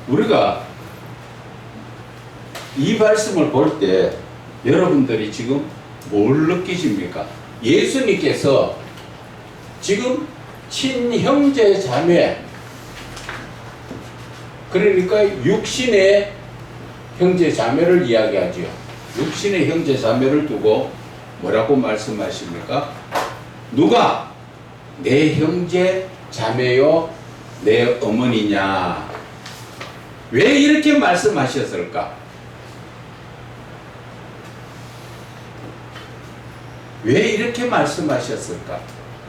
우리가 이 말씀을 볼 때 여러분들이 지금 뭘 느끼십니까? 예수님께서 지금 친형제 자매, 그러니까 육신의 형제 자매를 이야기하지요. 육신의 형제 자매를 두고 뭐라고 말씀하십니까? 누가 내 형제 자매요 내 어머니냐? 왜 이렇게 말씀하셨을까? 왜 이렇게 말씀하셨을까?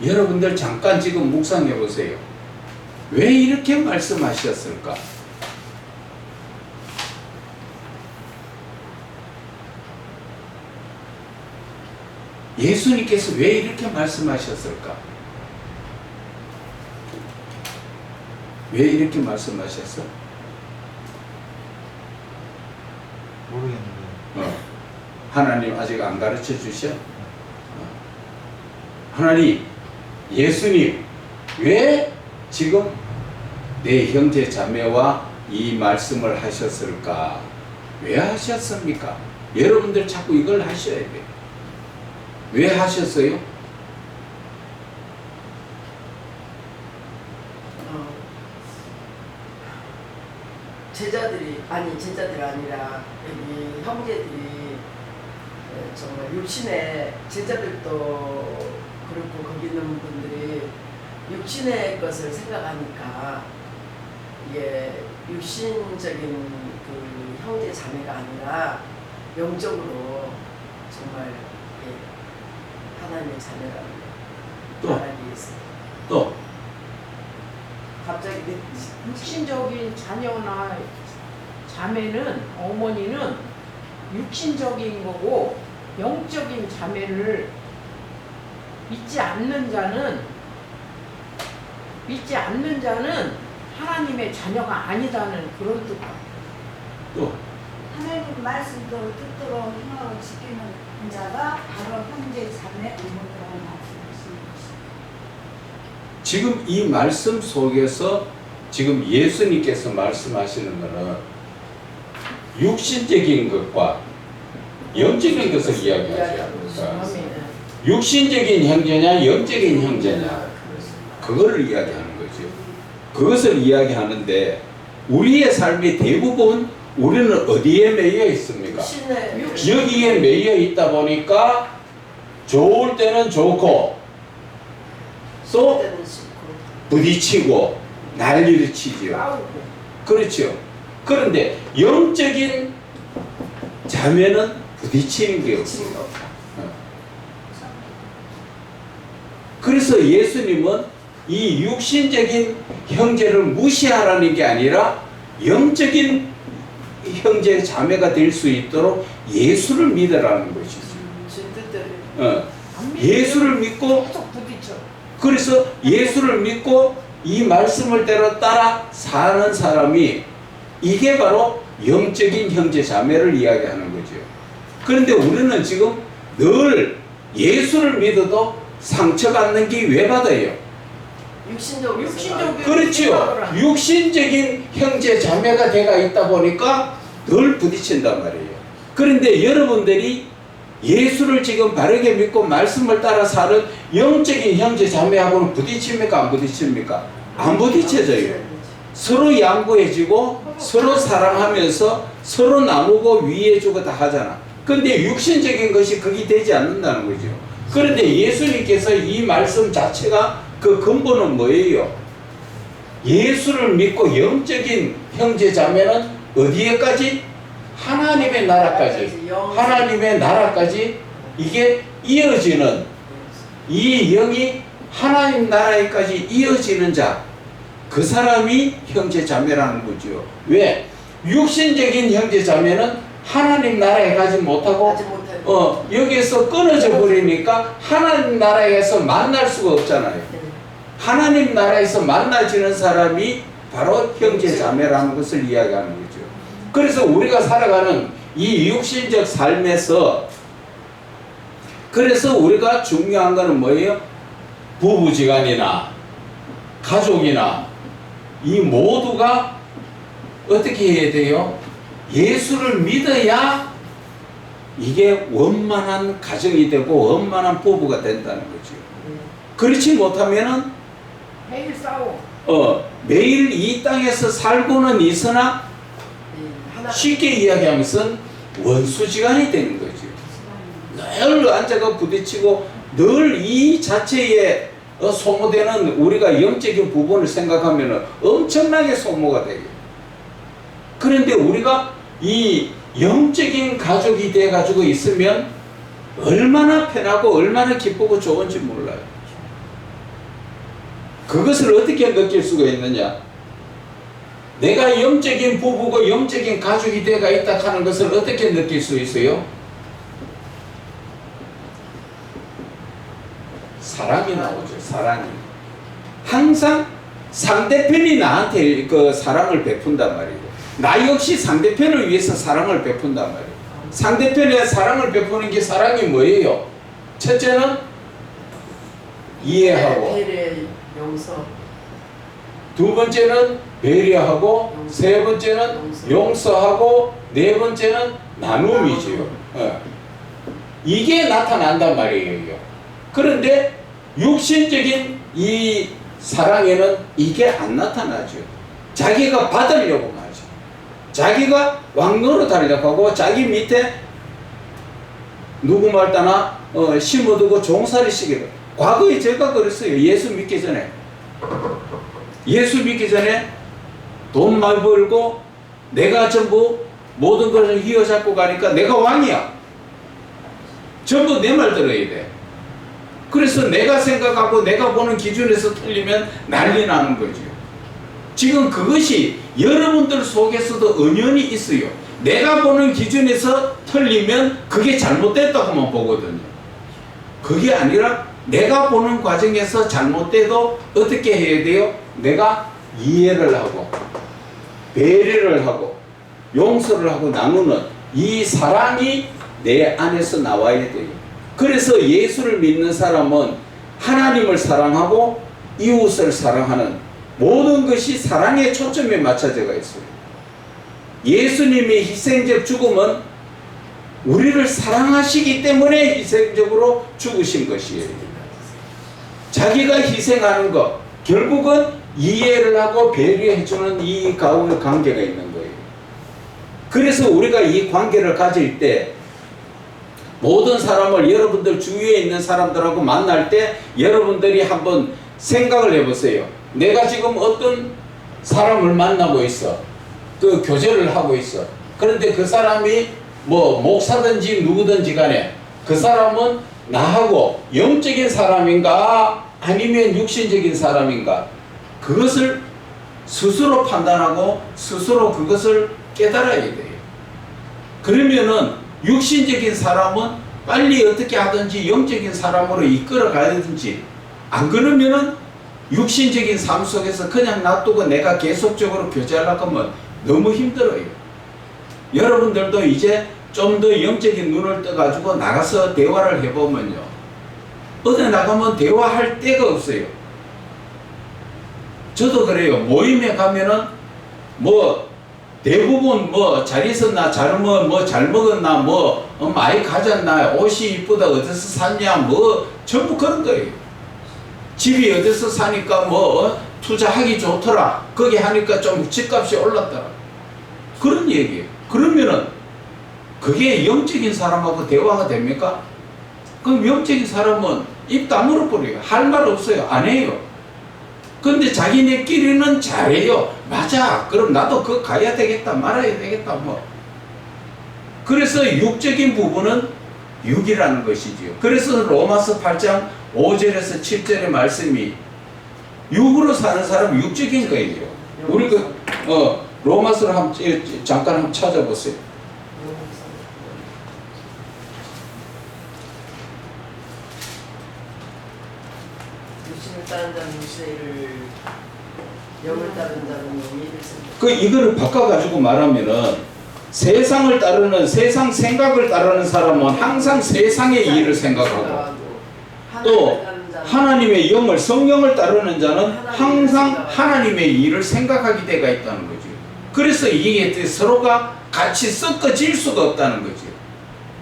여러분들 잠깐 지금 묵상해 보세요. 왜 이렇게 말씀하셨을까? 예수님께서 왜 이렇게 말씀하셨을까? 왜 이렇게 말씀하셨어? 모르겠는데. 하나님 아직 안 가르쳐 주셔? 하나님, 예수님, 왜 지금 내 형제 자매와 이 말씀을 하셨을까? 왜 하셨습니까? 여러분들 자꾸 이걸 하셔야 돼요. 왜 하셨어요? 제자들이 아니라 여기 형제들이 정말 육신의 제자들도 그렇고 거기 있는 분들이 육신의 것을 생각하니까 이게 육신적인 그 형제 자매가 아니라 영적으로 정말 하나님의 자녀라는 또? 말하기 위해서 또 갑자기 육신적인 자녀나 자매는 어머니는 육신적인 거고 영적인 자매를 믿지 않는 자는 하나님의 자녀가 아니다는 그런 뜻이에요. 또 하나님 말씀대로 뜻대로 행하고 지키는 자가 바로 형제 자매 어머니라고 말씀하시는 것입니다. 지금 이 말씀 속에서 지금 예수님께서 말씀하시는 것은 육신적인 것과 영적인 것을 이야기하죠. 육신적인 형제냐 영적인 형제냐 그거를 이야기하는 거죠. 그것을 이야기하는데 우리의 삶의 대부분 우리는 어디에 매여 있습니까? 여기에 매여 있다 보니까 좋을 때는 좋고 또 부딪히고 난리를 치지요. 그렇죠. 그런데 영적인 자매는 부딪히는 게 없습니다. 그래서 예수님은 이 육신적인 형제를 무시하라는 게 아니라 영적인 형제 자매가 될 수 있도록 예수를 믿으라는 것이죠. 예수를 믿고 그래서 예수를 믿고 이 말씀을 따라 사는 사람이 이게 바로 영적인 형제 자매를 이야기하는 거죠. 그런데 우리는 지금 늘 예수를 믿어도 상처받는 게 왜 받아요? 육신적으로 그렇죠. 육신적인 형제 자매가 돼가 있다 보니까 늘 부딪힌단 말이에요. 그런데 여러분들이 예수를 지금 바르게 믿고 말씀을 따라 사는 영적인 형제 자매하고는 부딪힙니까? 안 부딪힙니까? 안 부딪혀져요. 서로 양보해주고 서로 사랑하면서 서로 나누고 위해주고 다 하잖아. 근데 육신적인 것이 그게 되지 않는다는 거죠. 그런데 예수님께서 이 말씀 자체가 그 근본은 뭐예요? 예수를 믿고 영적인 형제 자매는 어디에까지? 하나님의 나라까지. 하나님의 나라까지 이게 이어지는 이 영이 하나님 나라에까지 이어지는 자, 그 사람이 형제 자매라는 거죠. 왜? 육신적인 형제 자매는 하나님 나라에 가지 못하고 여기에서 끊어져 버리니까 하나님 나라에서 만날 수가 없잖아요. 하나님 나라에서 만나지는 사람이 바로 형제 자매라는 것을 이야기하는 거죠. 그래서 우리가 살아가는 이 육신적 삶에서 그래서 우리가 중요한 것은 뭐예요? 부부지간이나 가족이나 이 모두가 어떻게 해야 돼요? 예수를 믿어야 이게 원만한 가정이 되고 원만한 부부가 된다는 거죠. 그렇지 못하면은 매일 싸워. 매일 이 땅에서 살고는 있으나 하나 쉽게 이야기하면서 원수지간이 되는 거죠. 늘 앉아가 부딪히고 늘 이 자체에 소모되는 우리가 영적인 부분을 생각하면 엄청나게 소모가 되요. 그런데 우리가 이 영적인 가족이 돼가지고 있으면 얼마나 편하고 얼마나 기쁘고 좋은지 몰라요. 그것을 어떻게 느낄 수가 있느냐? 내가 영적인 부부고 영적인 가족이 돼가 있다 하는 것을 어떻게 느낄 수 있어요? 사랑이 나오죠. 사랑이. 항상 상대편이 나한테 그 사랑을 베푼단 말이에요. 나 역시 상대편을 위해서 사랑을 베푼단 말이에요. 상대편에 사랑을 베푸는 게 사랑이 뭐예요? 첫째는 이해하고, 배려, 용서, 두 번째는 배려하고, 세 번째는 용서하고, 네 번째는 나눔이지요. 이게 나타난단 말이에요. 그런데 육신적인 이 사랑에는 이게 안 나타나죠. 자기가 받으려고 하죠. 자기가 왕노릇 하려고 하고 자기 밑에 누구 말따나 심어두고 종살이 시키고. 과거에 제가 그랬어요. 예수 믿기 전에 돈 많이 벌고 내가 전부 모든 것을 휘어잡고 가니까 내가 왕이야. 전부 내 말 들어야 돼. 그래서 내가 생각하고 내가 보는 기준에서 틀리면 난리 나는 거죠. 지금 그것이 여러분들 속에서도 은연히 있어요. 내가 보는 기준에서 틀리면 그게 잘못됐다고만 보거든요. 그게 아니라 내가 보는 과정에서 잘못돼도 어떻게 해야 돼요? 내가 이해를 하고 배려를 하고 용서를 하고 나누는 이 사랑이 내 안에서 나와야 돼요. 그래서 예수를 믿는 사람은 하나님을 사랑하고 이웃을 사랑하는 모든 것이 사랑의 초점에 맞춰져 있어요. 예수님의 희생적 죽음은 우리를 사랑하시기 때문에 희생적으로 죽으신 것이에요. 자기가 희생하는 것, 결국은 이해를 하고 배려해주는 이 가운데 관계가 있는 거예요. 그래서 우리가 이 관계를 가질 때 모든 사람을 여러분들 주위에 있는 사람들하고 만날 때 여러분들이 한번 생각을 해보세요. 내가 지금 어떤 사람을 만나고 있어. 그 교제를 하고 있어. 그런데 그 사람이 뭐 목사든지 누구든지 간에 그 사람은 나하고 영적인 사람인가 아니면 육신적인 사람인가 그것을 스스로 판단하고 스스로 그것을 깨달아야 돼요. 그러면은 육신적인 사람은 빨리 어떻게 하든지 영적인 사람으로 이끌어 가야든지 안 그러면은 육신적인 삶 속에서 그냥 놔두고 내가 계속적으로 교제하려고 하면 너무 힘들어요. 여러분들도 이제 좀 더 영적인 눈을 떠가지고 나가서 대화를 해보면요. 어디 나가면 대화할 데가 없어요. 저도 그래요. 모임에 가면은 뭐 대부분 뭐 잘 있었나 잘 먹었나 많이 가졌나 옷이 이쁘다 어디서 샀냐 뭐 전부 그런 거예요. 집이 어디서 사니까 투자하기 좋더라. 거기 하니까 좀 집값이 올랐더라. 그런 얘기예요. 그러면은 그게 영적인 사람하고 대화가 됩니까? 그럼 영적인 사람은 입 다물어 버려요. 할 말 없어요. 안 해요. 근데 자기네끼리는 잘해요. 맞아. 그럼 나도 그거 가야 되겠다. 말아야 되겠다. 그래서 육적인 부분은 육이라는 것이지요. 그래서 로마서 8장 5절에서 7절의 말씀이 육으로 사는 사람 육적인 거예요. 우리 로마서를 잠깐 한번 찾아보세요. 육신을 따른 자는 육신을 영을 따른 자는 영이 일생. 이거를 바꿔가지고 말하면은 세상을 따르는 세상 생각을 따르는 사람은 항상 세상의 일을 생각하고 또 하나님의 영을 성령을 따르는 자는 항상 하나님의 일을 생각하게 되가 있다는 거죠. 그래서 이게 서로가 같이 섞어질 수가 없다는 거죠.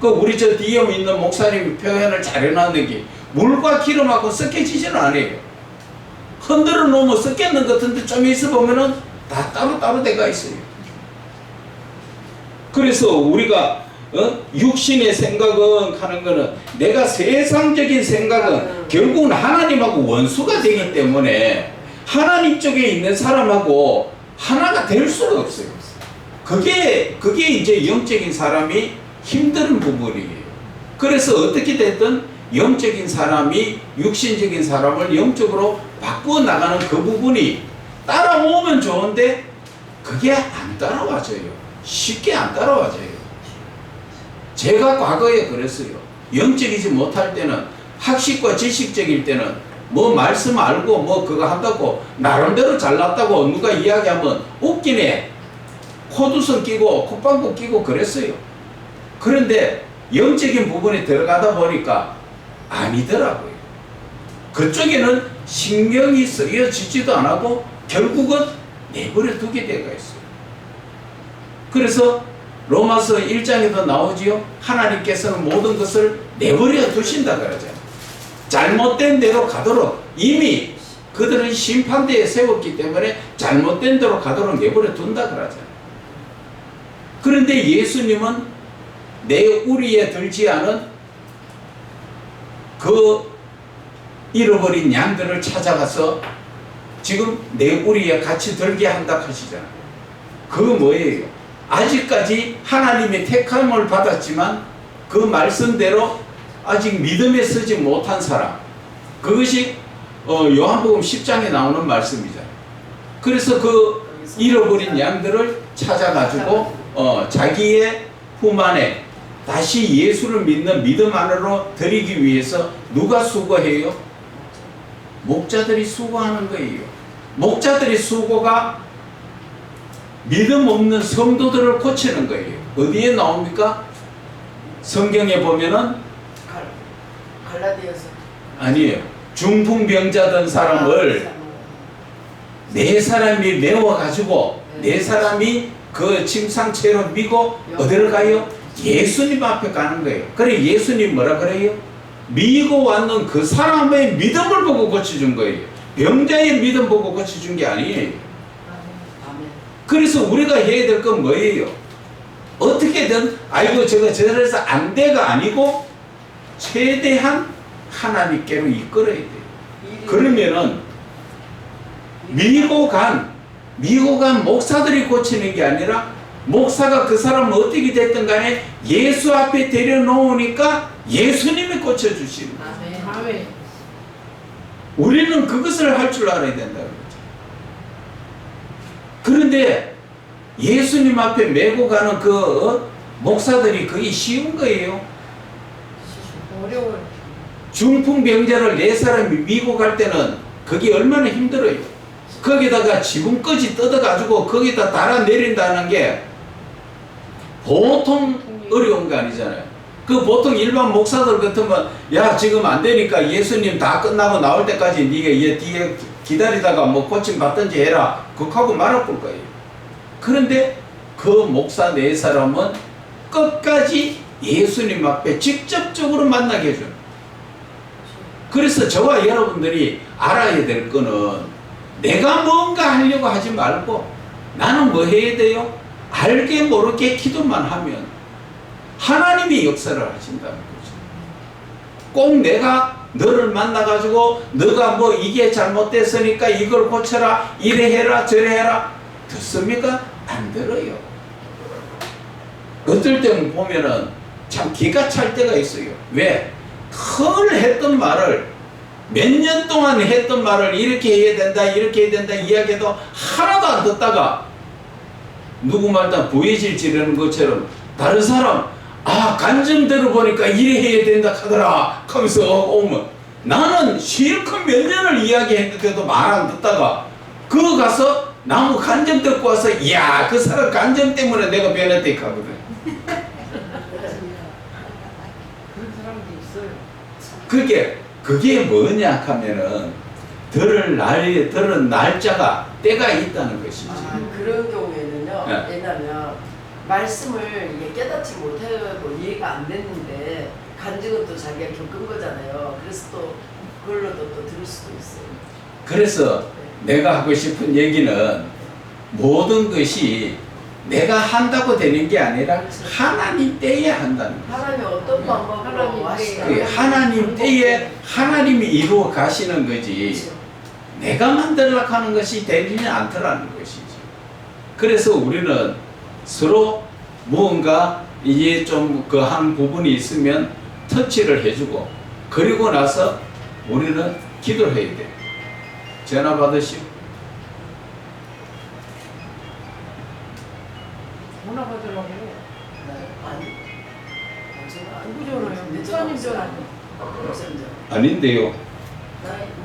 그 우리 저 뒤에 있는 목사님이 표현을 잘 해놨는 게 물과 기름하고 섞여지지는 않아요. 흔들어 놓으면 섞였는 것 같은데 좀 있어 보면은 다 따로따로 돼가 있어요. 그래서 우리가 육신의 생각은 하는 거는 내가 세상적인 생각은 결국은 하나님하고 원수가 되기 때문에 하나님 쪽에 있는 사람하고 하나가 될 수가 없어요. 그게 이제 영적인 사람이 힘든 부분이에요. 그래서 어떻게 됐든 영적인 사람이 육신적인 사람을 영적으로 바꾸어 나가는 그 부분이 따라오면 좋은데 그게 안 따라와져요. 쉽게 안 따라와져요. 제가 과거에 그랬어요. 영적이지 못할 때는 학식과 지식적일 때는 뭐 말씀 알고 뭐 그거 한다고 나름대로 잘났다고 누가 이야기하면 웃기네. 코두선 끼고 콧방구 끼고 그랬어요. 그런데 영적인 부분에 들어가다 보니까 아니더라고요. 그쪽에는 신경이 쓰여지지도 안 하고 결국은 내버려 두게 되어 있어요. 그래서 로마서 1장에도 나오지요. 하나님께서는 모든 것을 내버려 두신다 그러잖아요. 잘못된 대로 가도록 이미 그들은 심판대에 세웠기 때문에 잘못된 대로 가도록 내버려 둔다 그러잖아요. 그런데 예수님은 내 우리에 들지 않은 그 잃어버린 양들을 찾아가서 지금 내 우리에 같이 들게 한다 하시잖아요. 그 뭐예요? 아직까지 하나님의 택함을 받았지만 그 말씀대로 아직 믿음에 서지 못한 사람, 그것이 요한복음 10장에 나오는 말씀이잖아요. 그래서 그 잃어버린 양들을 찾아가지고 자기의 품 안에 다시 예수를 믿는 믿음 안으로 드리기 위해서 누가 수고해요? 목자들이 수고하는 거예요. 목자들의 수고가 믿음 없는 성도들을 고치는 거예요. 어디에 나옵니까? 성경에 보면은 갈라디아서 아니에요. 중풍병자던 사람을 네 사람이 메워가지고 네 사람이 그 침상채로 미고 어디로 가요? 예수님 앞에 가는 거예요. 그래 예수님 뭐라 그래요? 미고 왔는 그 사람의 믿음을 보고 고쳐준 거예요. 병자의 믿음 보고 고쳐준 게 아니에요. 그래서 우리가 해야 될 건 뭐예요? 어떻게든 아이고 저거 저래서 안 돼가 아니고 최대한 하나님께로 이끌어야 돼요. 그러면은 미고 간 목사들이 고치는 게 아니라 목사가 그 사람을 어떻게 됐든 간에 예수 앞에 데려놓으니까 예수님이 고쳐주시는 거예요. 아멘. 우리는 그것을 할 줄 알아야 된다는 거죠. 그런데 예수님 앞에 메고 가는 그 목사들이 그게 쉬운 거예요. 어려워요. 중풍병자를 네 사람이 미고 갈 때는 그게 얼마나 힘들어요. 거기다가 지붕까지 뜯어가지고 거기다 달아내린다는 게 보통 어려운 거 아니잖아요. 그 보통 일반 목사들 같으면 야 지금 안 되니까 예수님 다 끝나고 나올 때까지 네가 얘 뒤에 기다리다가 뭐 고침 받든지 해라 그하고 말아볼 거예요. 그런데 그 목사 네 사람은 끝까지 예수님 앞에 직접적으로 만나게 해줘요. 그래서 저와 여러분들이 알아야 될 거는 내가 뭔가 하려고 하지 말고 나는 뭐 해야 돼요? 알게 모르게 기도만 하면 하나님이 역사를 하신다는 거죠. 꼭 내가 너를 만나가지고 너가 뭐 이게 잘못됐으니까 이걸 고쳐라 이래 해라 저래 해라 듣습니까? 안 들어요. 어떨 때는 보면은 참 기가 찰 때가 있어요. 왜? 늘 했던 말을 몇 년 동안 했던 말을 이렇게 해야 된다 이렇게 해야 된다 이야기해도 하나도 안 듣다가 누구 말다 부의질 지르는 것처럼 다른 사람 간증 들어보니까 이래 해야 된다 하더라 하면서 오면 나는 실컷 몇 년을 이야기했는데도 말 안 듣다가 그거 가서 나무 간증 듣고 와서 이야 그 사람 간증 때문에 내가 변했다 하거든. 그런 사람도 있어요. 그게 뭐냐 하면은 들은 날짜가 때가 있다는 것이지. 그런 경우에는요 네. 왜냐면 말씀을 이게 깨닫지 못하고 이해가 안 됐는데 간증은 또 자기가 겪은 거잖아요. 그래서 또 그걸로도 또 들을 수도 있어요. 그래서 내가 하고 싶은 얘기는 모든 것이 내가 한다고 되는 게 아니라 하나님 때에 한다는 거예요. 하나님이 어떤 방법으로 하나님 하시나? 그게 하나님 때에 하나님이 이루어 가시는 거지 내가 만들려고 하는 것이 되지는 않더라는 것이지. 그래서 우리는 서로 무언가 이게 좀 그 한 부분이 있으면 터치를 해주고 그리고 나서 우리는 기도를 해야 돼. 전화 받으시오. 전화 받으려고. 아니. 전화 누구 전화요? 내 목사님 전화. 목사님 전화. 아닌데요.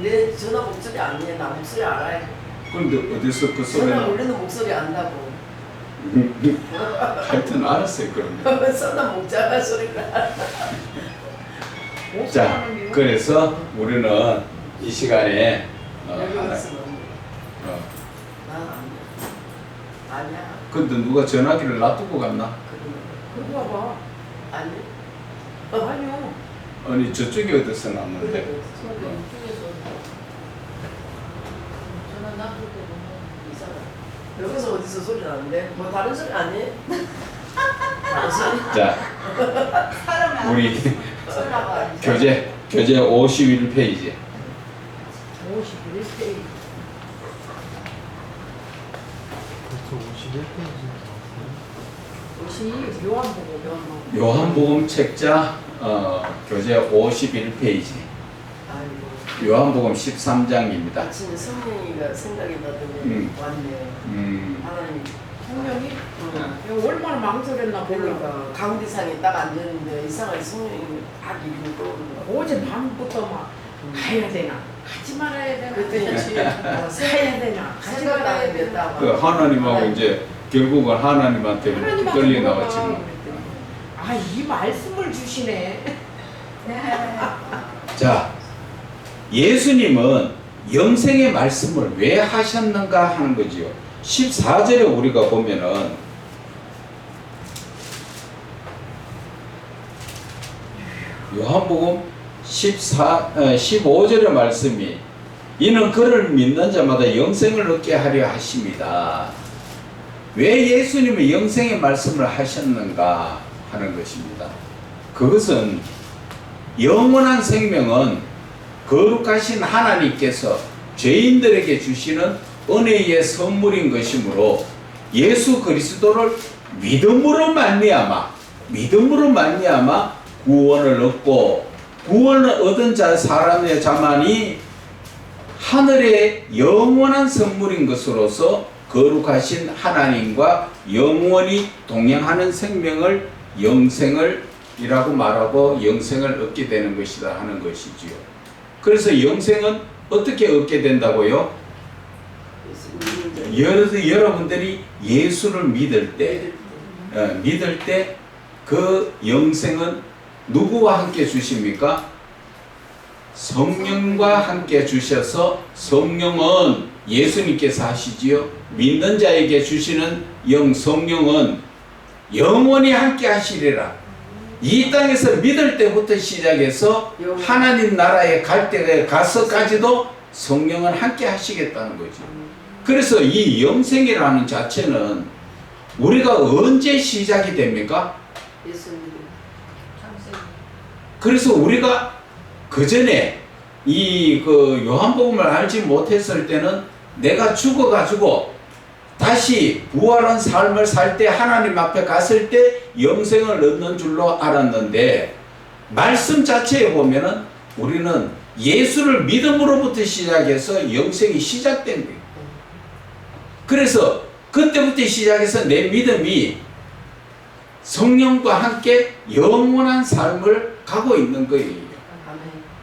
내 전화 목소리 아니에요. 나 목소리 알아요. 그런데 어디서 그 전화 소리나? 올리는 목소리 안다고. 하여튼 알았어요 그러면. 써나 목자가 소리가. 자, 그래서 우리는 이 시간에 여기 하나, 있으면 난 아니야. 아니야. 근데 누가 전화기를 놔두고 갔나? 그러면 그거 봐봐. 아니. 아니요. 아니 저쪽이 어디서 났는데? 이쪽에서 전화 놔둘 때 이상해. 여기서 어디서 소리 나는데? 뭐 다른 소리 아니에요? 다른 소리? 자, 사람이 우리 전화가 아니죠. 교재 51페이지. 51페이지. 벌써 51페이지 혹시 요한복음. 요한복음 책자 교재 51페이지. 아이고. 요한복음 13장입니다. 아침에 성령이가 생각이 나더니 왔네요. 하나님. 성령이 응. 이거 얼마나 망설였나 몰라. 그러니까 가운데상에 딱 앉았는데 이상하게 성령이 딱 이름이 떠오르는 거. 어제 밤부터 막 가야 되나 가지 말아야 되나 그랬더니 가야 되나 가지 생각도 안 말아야 했는데 되나 딱 그 하나님하고 이제 결국은 하나님한테 하나님한테 끌려 물어봐. 나왔지 뭐. 아이 말씀을 주시네. 네. 자, 예수님은 영생의 말씀을 왜 하셨는가 하는 거지요. 14절에 우리가 보면은 요한복음 15절의 말씀이 이는 그를 믿는 자마다 영생을 얻게 하려 하십니다. 왜 예수님이 영생의 말씀을 하셨는가 하는 것입니다. 그것은 영원한 생명은 거룩하신 하나님께서 죄인들에게 주시는 은혜의 선물인 것이므로 예수 그리스도를 믿음으로 말미암아 구원을 얻고 구원을 얻은 사람의 자만이 하늘의 영원한 선물인 것으로서 거룩하신 하나님과 영원히 동행하는 생명을 영생을이라고 말하고 영생을 얻게 되는 것이다 하는 것이지요. 그래서 영생은 어떻게 얻게 된다고요? 여러분들이 예수를 믿을 때 그 영생은 누구와 함께 주십니까? 성령과 함께 주셔서 성령은 예수님께서 하시지요. 믿는 자에게 주시는 성령은 영원히 함께 하시리라. 이 땅에서 믿을 때부터 시작해서 하나님 나라에 갈 때에 가서까지도 성령은 함께 하시겠다는 거죠. 그래서 이 영생이라는 자체는 우리가 언제 시작이 됩니까? 예수님. 그래서 우리가 그 전에 그 요한복음을 알지 못했을 때는 내가 죽어가지고 다시 부활한 삶을 살 때 하나님 앞에 갔을 때 영생을 얻는 줄로 알았는데 말씀 자체에 보면은 우리는 예수를 믿음으로부터 시작해서 영생이 시작된 거예요. 그래서 그때부터 시작해서 내 믿음이 성령과 함께 영원한 삶을 가고 있는 거예요.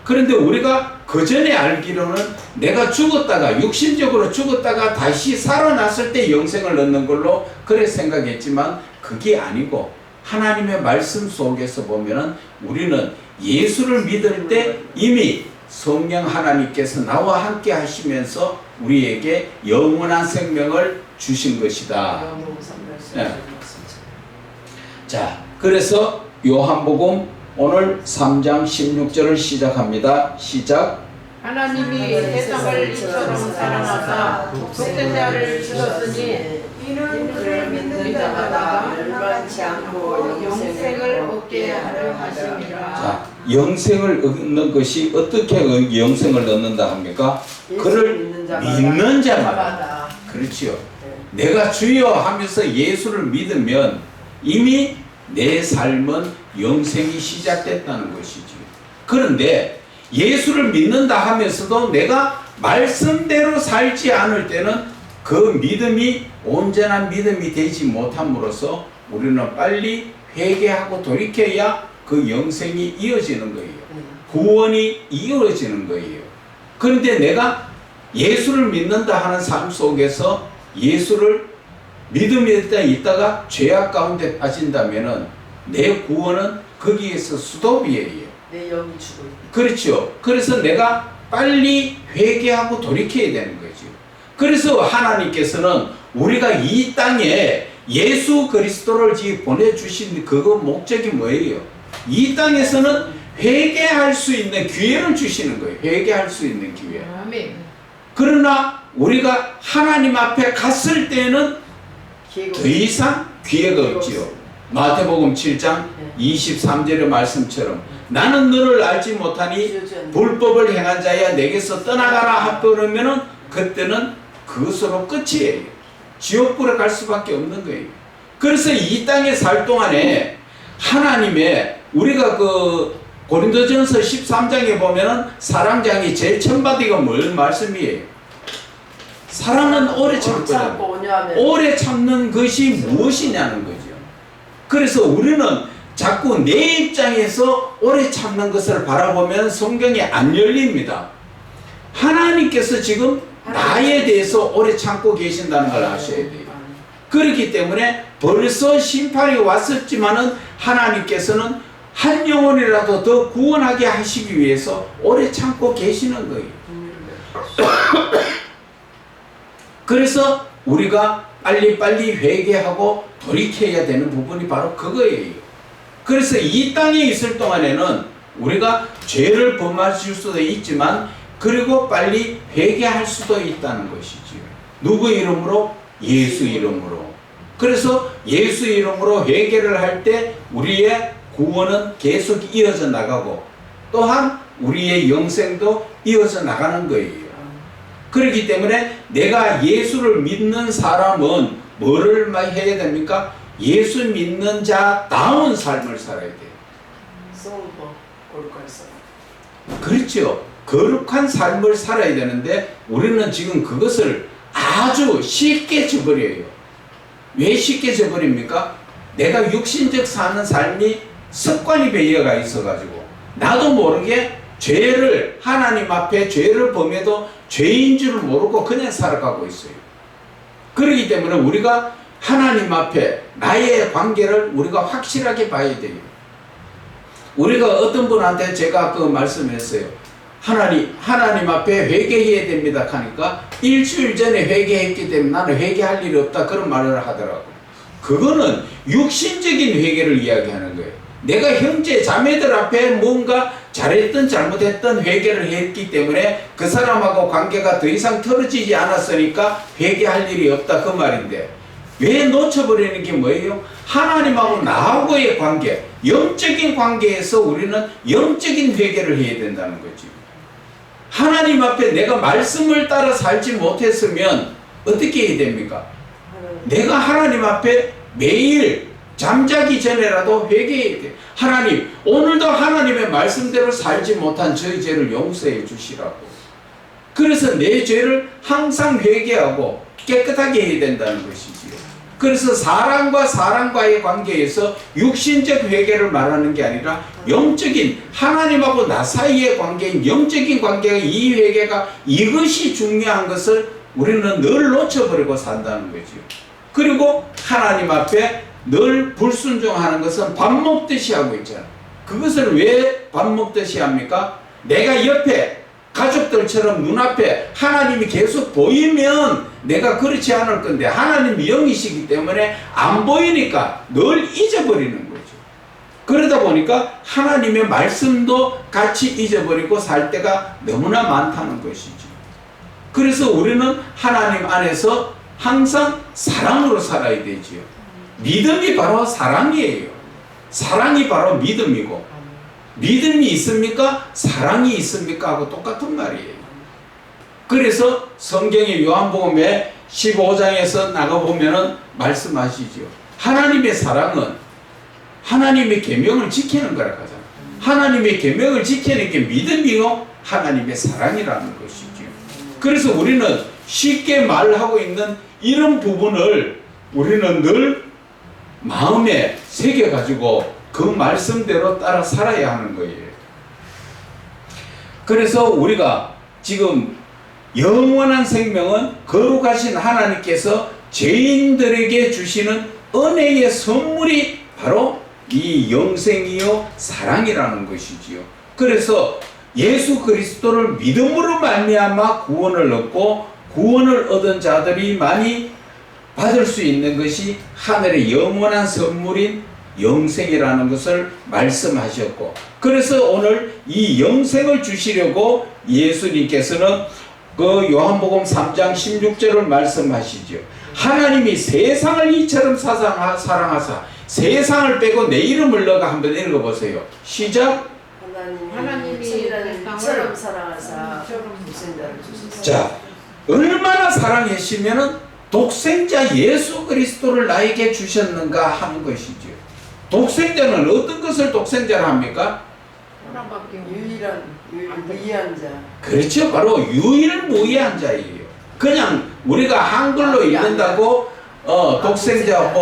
그런데 우리가 그 전에 알기로는 내가 죽었다가 육신적으로 죽었다가 다시 살아났을 때 영생을 얻는 걸로 그래 생각했지만 그게 아니고 하나님의 말씀 속에서 보면은 우리는 예수를 믿을 때 이미 성령 하나님께서 나와 함께 하시면서 우리에게 영원한 생명을 주신 것이다. 요한복음 3장 네. 16절. 자, 그래서 요한복음 오늘 3장 16절을 시작합니다. 시작. 하나님이 세상을 이처럼 사랑하사 독생자를 자를 주셨으니 이는 그를 믿는 자마다 멸망치 않고 영생을 얻게 하려 하심이라. 자, 영생을 얻는 것이 어떻게 영생을 얻는다 합니까? 그를 믿는 자마다. 그렇지요. 내가 주여 하면서 예수를 믿으면 이미 내 삶은 영생이 시작됐다는 것이지. 그런데 예수를 믿는다 하면서도 내가 말씀대로 살지 않을 때는 그 믿음이 온전한 믿음이 되지 못함으로써 우리는 빨리 회개하고 돌이켜야 그 영생이 이어지는 거예요. 구원이 이어지는 거예요. 그런데 내가 예수를 믿는다 하는 삶 속에서 예수를 믿음에 있다가 죄악 가운데 빠진다면은 내 구원은 거기에서 스톱이에요. 내 영이 죽어 있다. 그렇죠. 그래서 내가 빨리 회개하고 돌이켜야 되는 거죠. 그래서 하나님께서는 우리가 이 땅에 예수 그리스도를 보내주신 그거 목적이 뭐예요? 이 땅에서는 회개할 수 있는 기회를 주시는 거예요. 회개할 수 있는 기회. 아멘. 그러나 우리가 하나님 앞에 갔을 때는 더 이상 기회가 없지요. 마태복음 7장 23절의 말씀처럼 나는 너를 알지 못하니 불법을 행한 자야 내게서 떠나가라 하면은 그때는 그것으로 끝이에요. 지옥불에 갈 수밖에 없는 거예요. 그래서 이 땅에 살 동안에 하나님의 우리가 그 고린도전서 13장에 보면은 사랑장이 제일 천바디가 뭘 말씀이에요? 사랑은 오래 참거든. 오래 참는 것이 무엇이냐는 거죠. 그래서 우리는 자꾸 내 입장에서 오래 참는 것을 바라보면 성경이 안 열립니다. 하나님께서 지금 나에 대해서 오래 참고 계신다는 걸 아셔야 돼요. 그렇기 때문에 벌써 심판이 왔었지만은 하나님께서는 한 영혼이라도 더 구원하게 하시기 위해서 오래 참고 계시는 거예요. 그래서 우리가 빨리빨리 회개하고 돌이켜야 되는 부분이 바로 그거예요. 그래서 이 땅에 있을 동안에는 우리가 죄를 범하실 수도 있지만 그리고 빨리 회개할 수도 있다는 것이지요. 누구 이름으로? 예수 이름으로. 그래서 예수 이름으로 회개를 할 때 우리의 구원은 계속 이어져 나가고 또한 우리의 영생도 이어져 나가는 거예요. 그렇기 때문에 내가 예수를 믿는 사람은 뭐를 해야 됩니까? 예수 믿는 자다운 삶을 살아야 돼요. 그렇죠. 거룩한 삶을 살아야 되는데 우리는 지금 그것을 아주 쉽게 저버려요. 왜 쉽게 저버립니까? 내가 육신적 사는 삶이 습관이 배어가 있어가지고 나도 모르게 죄를 하나님 앞에 죄를 범해도 죄인 줄 모르고 그냥 살아가고 있어요. 그렇기 때문에 우리가 하나님 앞에 나의 관계를 우리가 확실하게 봐야 돼요. 우리가 어떤 분한테 제가 그 말씀했어요. 하나님 앞에 회개해야 됩니다 하니까 일주일 전에 회개했기 때문에 나는 회개할 일이 없다 그런 말을 하더라고. 그거는 육신적인 회개를 이야기하는 거예요. 내가 형제 자매들 앞에 뭔가 잘했든 잘못했든 회개를 했기 때문에 그 사람하고 관계가 더 이상 틀어지지 않았으니까 회개할 일이 없다 그 말인데 왜 놓쳐버리는 게 뭐예요? 하나님하고 나하고의 관계, 영적인 관계에서 우리는 영적인 회개를 해야 된다는 거지. 하나님 앞에 내가 말씀을 따라 살지 못했으면 어떻게 해야 됩니까? 내가 하나님 앞에 매일 잠자기 전에라도 회개해야 돼. 하나님, 오늘도 하나님의 말씀대로 살지 못한 저희 죄를 용서해 주시라고. 그래서 내 죄를 항상 회개하고 깨끗하게 해야 된다는 것이지요. 그래서 사람과 사람과의 관계에서 육신적 회개를 말하는 게 아니라 영적인 하나님하고 나 사이의 관계인 영적인 관계가 이 회개가 이것이 중요한 것을 우리는 늘 놓쳐버리고 산다는 거죠. 그리고 하나님 앞에 늘 불순종하는 것은 밥 먹듯이 하고 있잖아. 그것을 왜 밥 먹듯이 합니까? 내가 옆에 가족들 가족들처럼 눈앞에 하나님이 계속 보이면 내가 그렇지 않을 건데 하나님이 영이시기 때문에 안 보이니까 늘 잊어버리는 거죠. 그러다 보니까 하나님의 말씀도 같이 잊어버리고 살 때가 너무나 많다는 것이죠. 그래서 우리는 하나님 안에서 항상 사랑으로 살아야 되지요. 믿음이 바로 사랑이에요. 사랑이 바로 믿음이고, 믿음이 있습니까? 사랑이 있습니까? 하고 똑같은 말이에요. 그래서 성경의 요한복음의 15장에서 나가보면은 말씀하시죠. 하나님의 사랑은 하나님의 계명을 지키는 거라고 하잖아요. 하나님의 계명을 지키는 게 믿음이요 하나님의 사랑이라는 것이죠. 그래서 우리는 쉽게 말하고 있는 이런 부분을 우리는 늘 마음에 새겨가지고 그 말씀대로 따라 살아야 하는 거예요. 그래서 우리가 지금 영원한 생명은 거룩하신 하나님께서 죄인들에게 주시는 은혜의 선물이 바로 이 영생이요 사랑이라는 것이지요. 그래서 예수 그리스도를 믿음으로 말미암아 구원을 얻고 구원을 얻은 자들이 많이 받을 수 있는 것이 하늘의 영원한 선물인 영생이라는 것을 말씀하셨고, 그래서 오늘 이 영생을 주시려고 예수님께서는 그 요한복음 3장 16절을 말씀하시죠. 하나님이 세상을 이처럼 사랑하사 세상을 빼고 내 이름을 넣어가 한번 읽어보세요. 시작. 하나님이 이처럼 사랑하사 독생자를 주셨습니다. 자, 얼마나 사랑하시면은 독생자 예수 그리스도를 나에게 주셨는가 하는 것이죠. 독생자는 어떤 것을 독생자라 합니까? 하나밖에 유일한 무이한 자. 그렇죠. 바로 유일무이한 자예요. 그냥 우리가 한글로 읽는다고 독생자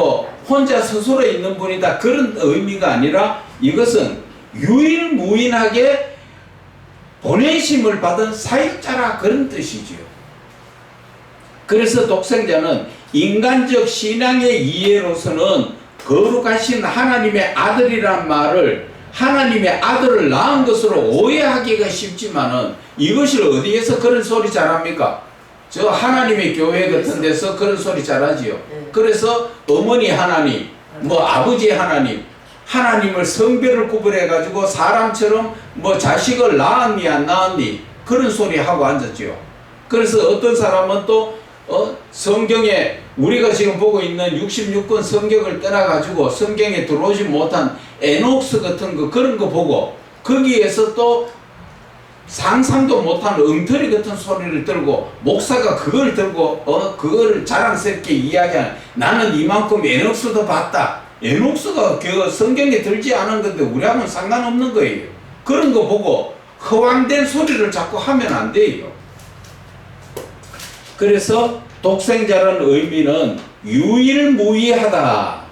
혼자 스스로 있는 분이다 그런 의미가 아니라 이것은 유일무이하게 보내심을 받은 사역자라 그런 뜻이지요. 그래서 독생자는 인간적 신앙의 이해로서는 거룩하신 하나님의 아들이란 말을 하나님의 아들을 낳은 것으로 오해하기가 쉽지만은 이것을 어디에서 그런 소리 잘합니까? 저 하나님의 교회 같은 데서 그런 소리 잘하지요. 그래서 어머니 하나님, 아버지 하나님, 하나님을 성별을 구분해 가지고 사람처럼 자식을 낳았니 안 낳았니 그런 소리 하고 앉았지요. 그래서 어떤 사람은 또 성경에 우리가 지금 보고 있는 66권 성경을 떠나가지고 성경에 들어오지 못한 에녹스 같은 거 그런 거 보고 거기에서 또 상상도 못한 엉터리 같은 소리를 들고 목사가 그걸 들고 그거를 자랑스럽게 이야기하는 나는 이만큼 에녹스도 봤다. 에녹스가 그 성경에 들지 않은 건데 우리하고는 상관없는 거예요. 그런 거 보고 허황된 소리를 자꾸 하면 안 돼요. 그래서 독생자라는 의미는 유일무이하다.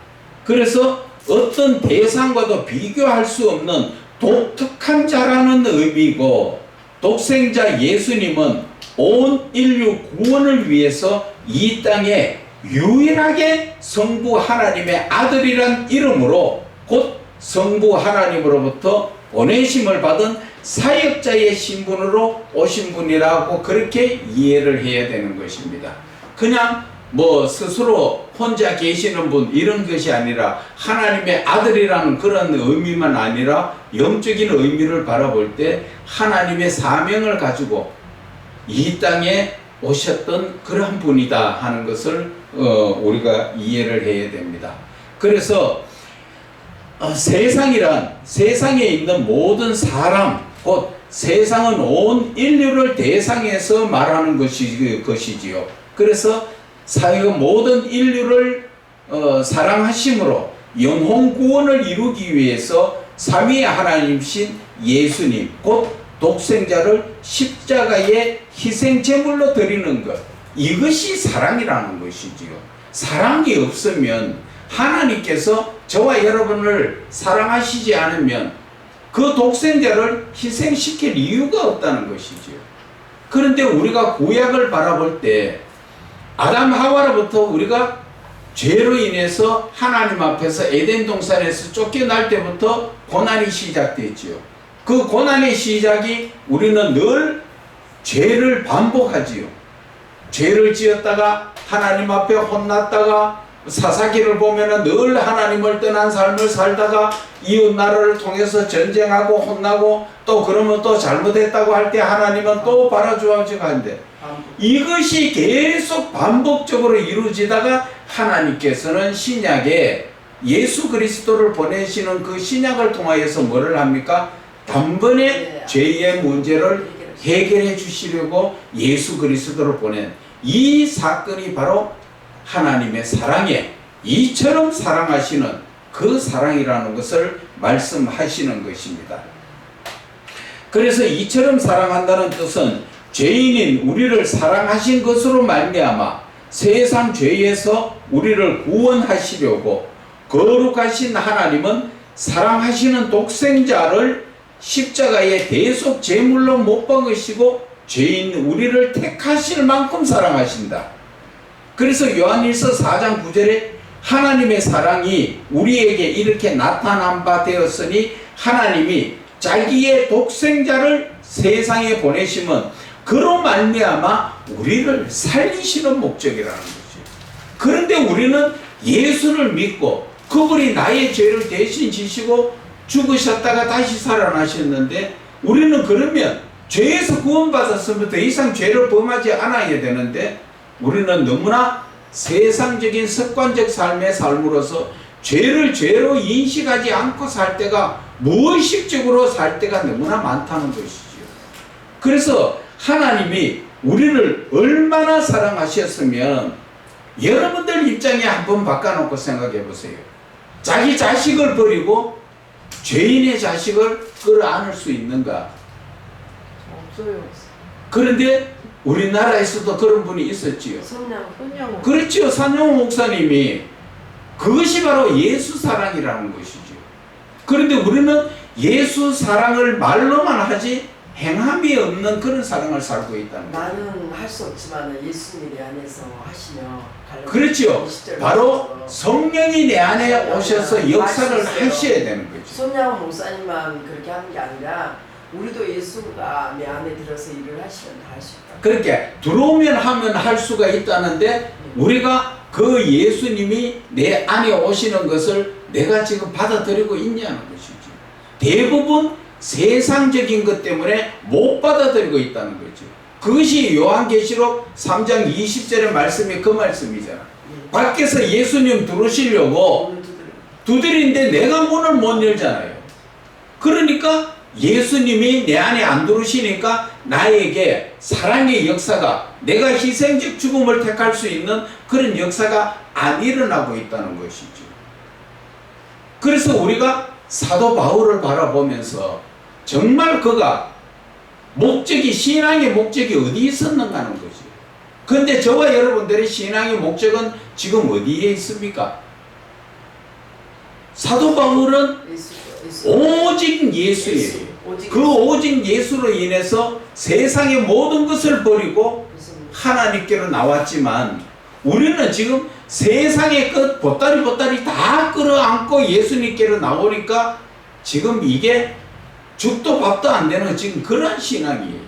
그래서 어떤 대상과도 비교할 수 없는 독특한 자라는 의미고, 독생자 예수님은 온 인류 구원을 위해서 이 땅에 유일하게 성부 하나님의 아들이란 이름으로 곧 성부 하나님으로부터 보내심을 받은 사역자의 신분으로 오신 분이라고 그렇게 이해를 해야 되는 것입니다. 그냥 스스로 혼자 계시는 분 이런 것이 아니라 하나님의 아들이라는 그런 의미만 아니라 영적인 의미를 바라볼 때 하나님의 사명을 가지고 이 땅에 오셨던 그런 분이다 하는 것을 우리가 이해를 해야 됩니다. 그래서 세상이란 세상에 있는 모든 사람, 곧 세상은 온 인류를 대상해서 말하는 것이지요. 그래서 모든 인류를 사랑하심으로 영혼 구원을 이루기 위해서 삼위의 하나님이신 예수님, 곧 독생자를 십자가에 희생 제물로 드리는 것, 이것이 사랑이라는 것이지요. 사랑이 없으면 하나님께서 저와 여러분을 사랑하시지 않으면 그 독생자를 희생시킬 이유가 없다는 것이지요. 그런데 우리가 구약을 바라볼 때 아담 하와로부터 우리가 죄로 인해서 하나님 앞에서 에덴 동산에서 쫓겨날 때부터 고난이 시작됐지요. 그 고난의 시작이 우리는 늘 죄를 반복하지요. 죄를 지었다가 하나님 앞에 혼났다가 사사기를 보면은 늘 하나님을 떠난 삶을 살다가 이웃 나라를 통해서 전쟁하고 혼나고 또 그러면 또 잘못했다고 할 때 하나님은 또 바라주어지고 하는데 이것이 계속 반복적으로 이루어지다가 하나님께서는 신약에 예수 그리스도를 보내시는 그 신약을 통하여서 뭐를 합니까? 단번에 죄의 문제를 해결해 주시려고 예수 그리스도를 보낸 이 사건이 바로 하나님의 사랑에 이처럼 사랑하시는 그 사랑이라는 것을 말씀하시는 것입니다. 그래서 이처럼 사랑한다는 뜻은 죄인인 우리를 사랑하신 것으로 말미암아 세상 죄에서 우리를 구원하시려고 거룩하신 하나님은 사랑하시는 독생자를 십자가에 대속 제물로 못 박으시고 죄인 우리를 택하실 만큼 사랑하신다. 그래서 요한일서 4장 9절에 하나님의 사랑이 우리에게 이렇게 나타난 바 되었으니 하나님이 자기의 독생자를 세상에 보내심은 그로 말미암아 우리를 살리시는 목적이라는 거죠. 그런데 우리는 예수를 믿고 그분이 나의 죄를 대신 지시고 죽으셨다가 다시 살아나셨는데 우리는 그러면 죄에서 구원받았으면 더 이상 죄를 범하지 않아야 되는데 우리는 너무나 세상적인 습관적 삶의 삶으로서 죄를 죄로 인식하지 않고 살 때가 무의식적으로 살 때가 너무나 많다는 것이죠. 그래서 하나님이 우리를 얼마나 사랑하셨으면 여러분들 입장에 한번 바꿔놓고 생각해 보세요. 자기 자식을 버리고 죄인의 자식을 끌어안을 수 있는가? 없어요. 그런데 우리나라에서도 그런 분이 있었지요. 손양. 그렇지요. 산영호 목사님이 그것이 바로 예수 사랑이라는 것이죠. 그런데 우리는 예수 사랑을 말로만 하지 행함이 없는 그런 사랑을 살고 있다는 거예요. 나는 할 수 없지만 예수님이 내 안에서 하시며 그렇죠. 바로 성령이 내 안에 오셔서 역사를 하셔야 되는 거죠. 손양 목사님만 그렇게 하는 게 아니라 우리도 예수가 내 안에 들어서 일을 하시면 다 할 수 있다. 그렇게 들어오면 하면 할 수가 있다는데 우리가 그 예수님이 내 안에 오시는 것을 내가 지금 받아들이고 있냐는 것이죠. 대부분 세상적인 것 때문에 못 받아들이고 있다는 거죠. 그것이 요한계시록 3장 20절의 말씀이 그 말씀이잖아. 밖에서 예수님 들어오시려고 두드리는데 내가 문을 못 열잖아요. 그러니까 예수님이 내 안에 안 들어오시니까 나에게 사랑의 역사가 내가 희생적 죽음을 택할 수 있는 그런 역사가 안 일어나고 있다는 것이죠. 그래서 우리가 사도 바울을 바라보면서 정말 그가 목적이 신앙의 목적이 어디에 있었는가 하는 거지. 그런데 저와 여러분들의 신앙의 목적은 지금 어디에 있습니까? 사도 바울은 오직 예수예요. 그 오직 예수로 인해서 세상의 모든 것을 버리고 하나님께로 나왔지만 우리는 지금 세상의 끝 보따리 다 끌어안고 예수님께로 나오니까 지금 이게 죽도 밥도 안 되는 지금 그런 신앙이에요.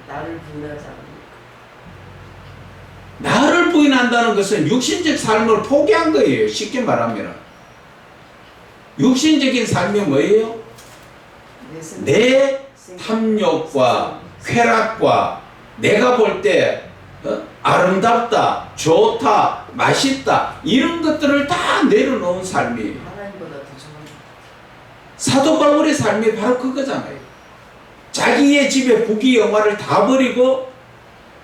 나를 부인하지 않으니까. 나를 부인한다는 것은 육신적 삶을 포기한 거예요. 쉽게 말하면 육신적인 삶이 뭐예요? 내 탐욕과 쾌락과 내가 볼 때 아름답다, 좋다, 맛있다 이런 것들을 다 내려놓은 삶이에요. 하나님보다 더 좋은. 사도 바울의 삶이 바로 그거잖아요. 자기의 집에 부귀영화를 다 버리고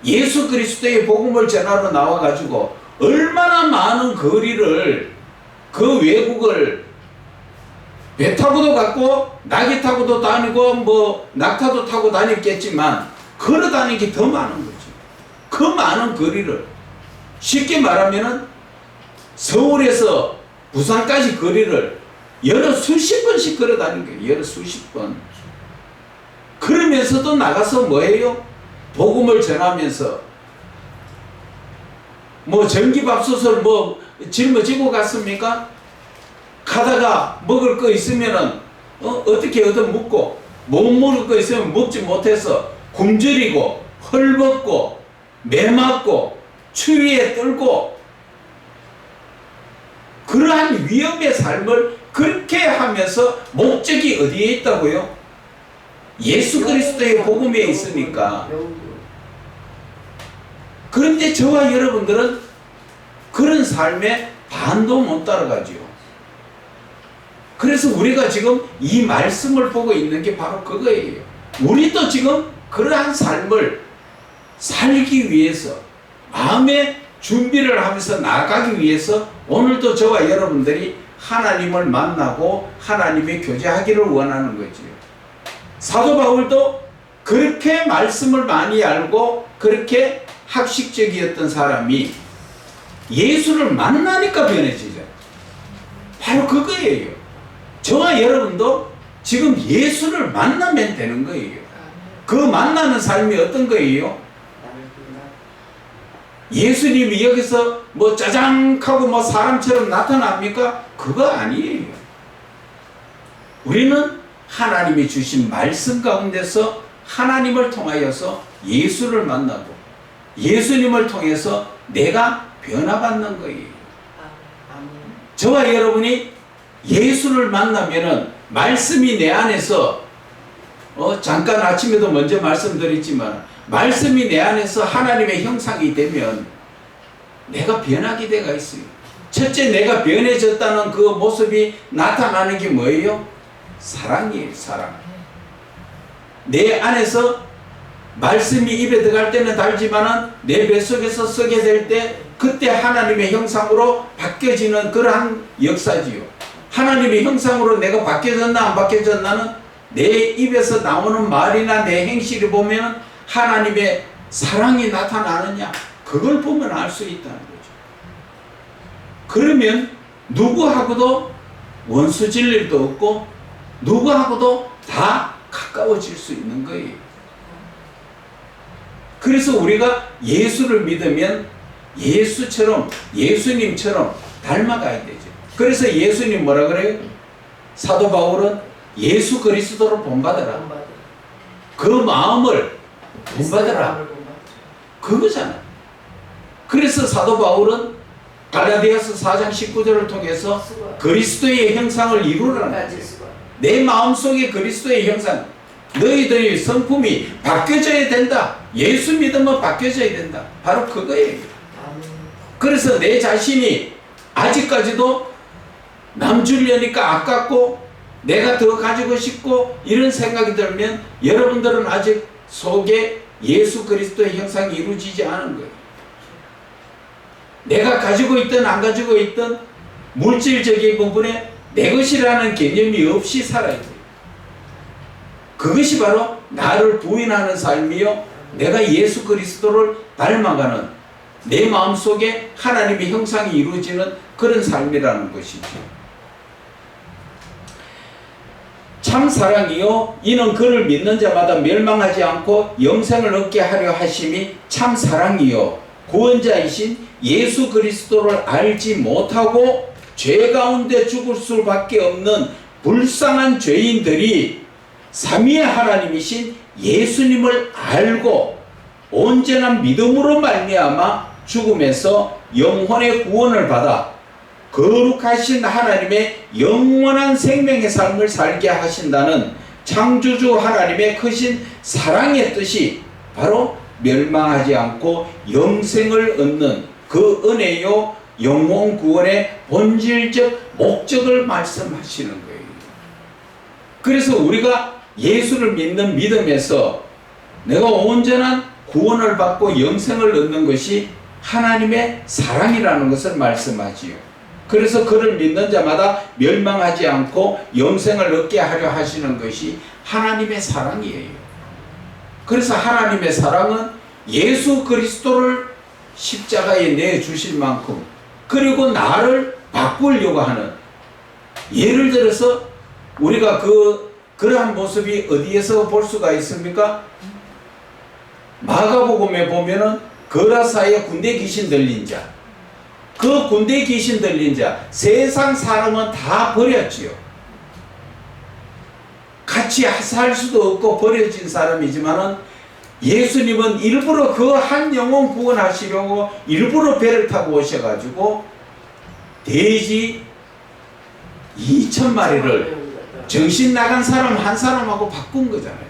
예수 그리스도의 복음을 전하러 나와가지고 얼마나 많은 거리를 그 외국을 배 타고도 갔고 낙이 타고도 다니고 뭐 낙타도 타고 다녔겠지만 걸어 다니기 더 많은 거죠. 그 많은 거리를 쉽게 말하면은 서울에서 부산까지 거리를 여러 수십 번씩 걸어 다닌 거예요. 여러 수십 번. 그러면서도 나가서 뭐해요? 복음을 전하면서 뭐 전기밥솥을 뭐 짊어지고 갔습니까? 가다가 먹을 거 있으면은 어떻게 얻어먹고 못 먹을 거 있으면 먹지 못해서 굶주리고 헐벗고 매맞고 추위에 떨고 그러한 위험의 삶을 그렇게 하면서 목적이 어디에 있다고요? 예수 그리스도의 복음에 있으니까. 그런데 저와 여러분들은 그런 삶에 반도 못 따라가지요. 그래서 우리가 지금 이 말씀을 보고 있는 게 바로 그거예요. 우리도 지금 그러한 삶을 살기 위해서 마음의 준비를 하면서 나아가기 위해서 오늘도 저와 여러분들이 하나님을 만나고 하나님의 교제하기를 원하는 거지요. 사도 바울도 그렇게 말씀을 많이 알고 그렇게 학식적이었던 사람이 예수를 만나니까 변해지죠. 바로 그거예요. 저와 여러분도 지금 예수를 만나면 되는 거예요. 그 만나는 삶이 어떤 거예요? 예수님이 여기서 뭐 짜장하고 뭐 사람처럼 나타납니까? 그거 아니에요. 우리는 하나님이 주신 말씀 가운데서 하나님을 통하여서 예수를 만나고 예수님을 통해서 내가 변화받는 거예요. 저와 여러분이 예수를 만나면은 말씀이 내 안에서 잠깐 아침에도 먼저 말씀드렸지만 말씀이 내 안에서 하나님의 형상이 되면 내가 변하게 돼가 있어요. 첫째, 내가 변해졌다는 그 모습이 나타나는 게 뭐예요? 사랑이에요. 사랑. 내 안에서 말씀이 입에 들어갈 때는 달지만은 내 뱃속에서 쓰게 될 때 그때 하나님의 형상으로 바뀌어지는 그러한 역사지요. 하나님의 형상으로 내가 바뀌어졌나 안 바뀌어졌나는 내 입에서 나오는 말이나 내 행실을 보면 하나님의 사랑이 나타나느냐 그걸 보면 알 수 있다는 거죠. 그러면 누구하고도 원수질 일도 없고 누구하고도 다 가까워질 수 있는 거예요. 그래서 우리가 예수를 믿으면 예수처럼 예수님처럼 닮아가야 되죠. 그래서 예수님 뭐라 그래요? 사도 바울은 예수 그리스도를 본받아라. 그 마음을 본받아라. 그거잖아. 그래서 사도 바울은 갈라디아서 4장 19절을 통해서 그리스도의 형상을 이루라는 거죠. 내 마음속에 그리스도의 형상, 너희들의 성품이 바뀌어져야 된다. 예수 믿으면 바뀌어져야 된다. 바로 그거예요. 그래서 내 자신이 아직까지도 남 주려니까 아깝고 내가 더 가지고 싶고 이런 생각이 들면 여러분들은 아직 속에 예수 그리스도의 형상이 이루어지지 않은 거예요. 내가 가지고 있든 안 가지고 있든 물질적인 부분에 내 것이라는 개념이 없이 살아야 돼요. 그것이 바로 나를 부인하는 삶이요, 내가 예수 그리스도를 닮아가는 내 마음속에 하나님의 형상이 이루어지는 그런 삶이라는 것이죠. 참 사랑이요 이는 그를 믿는 자마다 멸망하지 않고 영생을 얻게 하려 하심이 참 사랑이요 구원자이신 예수 그리스도를 알지 못하고 죄 가운데 죽을 수밖에 없는 불쌍한 죄인들이 삼위의 하나님이신 예수님을 알고 온전한 믿음으로 말미암아 죽음에서 영혼의 구원을 받아 거룩하신 하나님의 영원한 생명의 삶을 살게 하신다는 창조주 하나님의 크신 사랑의 뜻이 바로 멸망하지 않고 영생을 얻는 그 은혜요 영혼 구원의 본질적 목적을 말씀하시는 거예요. 그래서 우리가 예수를 믿는 믿음에서 내가 온전한 구원을 받고 영생을 얻는 것이 하나님의 사랑이라는 것을 말씀하지요. 그래서 그를 믿는 자마다 멸망하지 않고 영생을 얻게 하려 하시는 것이 하나님의 사랑이에요. 그래서 하나님의 사랑은 예수 그리스도를 십자가에 내주실 만큼 그리고 나를 바꾸려고 하는, 예를 들어서 우리가 그러한 모습이 어디에서 볼 수가 있습니까? 마가복음에 보면은 거라사에 군대 귀신 들린 자, 그 군대 귀신 들린 자, 세상 사람은 다 버렸지요. 같이 살 수도 없고 버려진 사람이지만은 예수님은 일부러 그 한 영혼 구원하시려고 일부러 배를 타고 오셔가지고 돼지 2,000마리를 정신 나간 사람 한 사람하고 바꾼 거잖아요.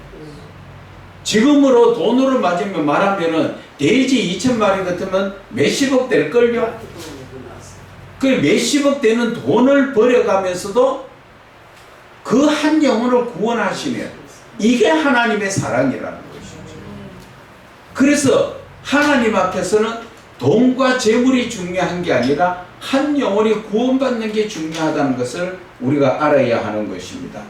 지금으로 돈으로 맞으면 말하면은 돼지 2,000마리 같으면 몇십억 될걸요? 그 몇십억 되는 돈을 벌여가면서도 그 한 영혼을 구원하시면 이게 하나님의 사랑이라는 것이죠. 그래서 하나님 앞에서는 돈과 재물이 중요한 게 아니라 한 영혼이 구원받는 게 중요하다는 것을 우리가 알아야 하는 것입니다.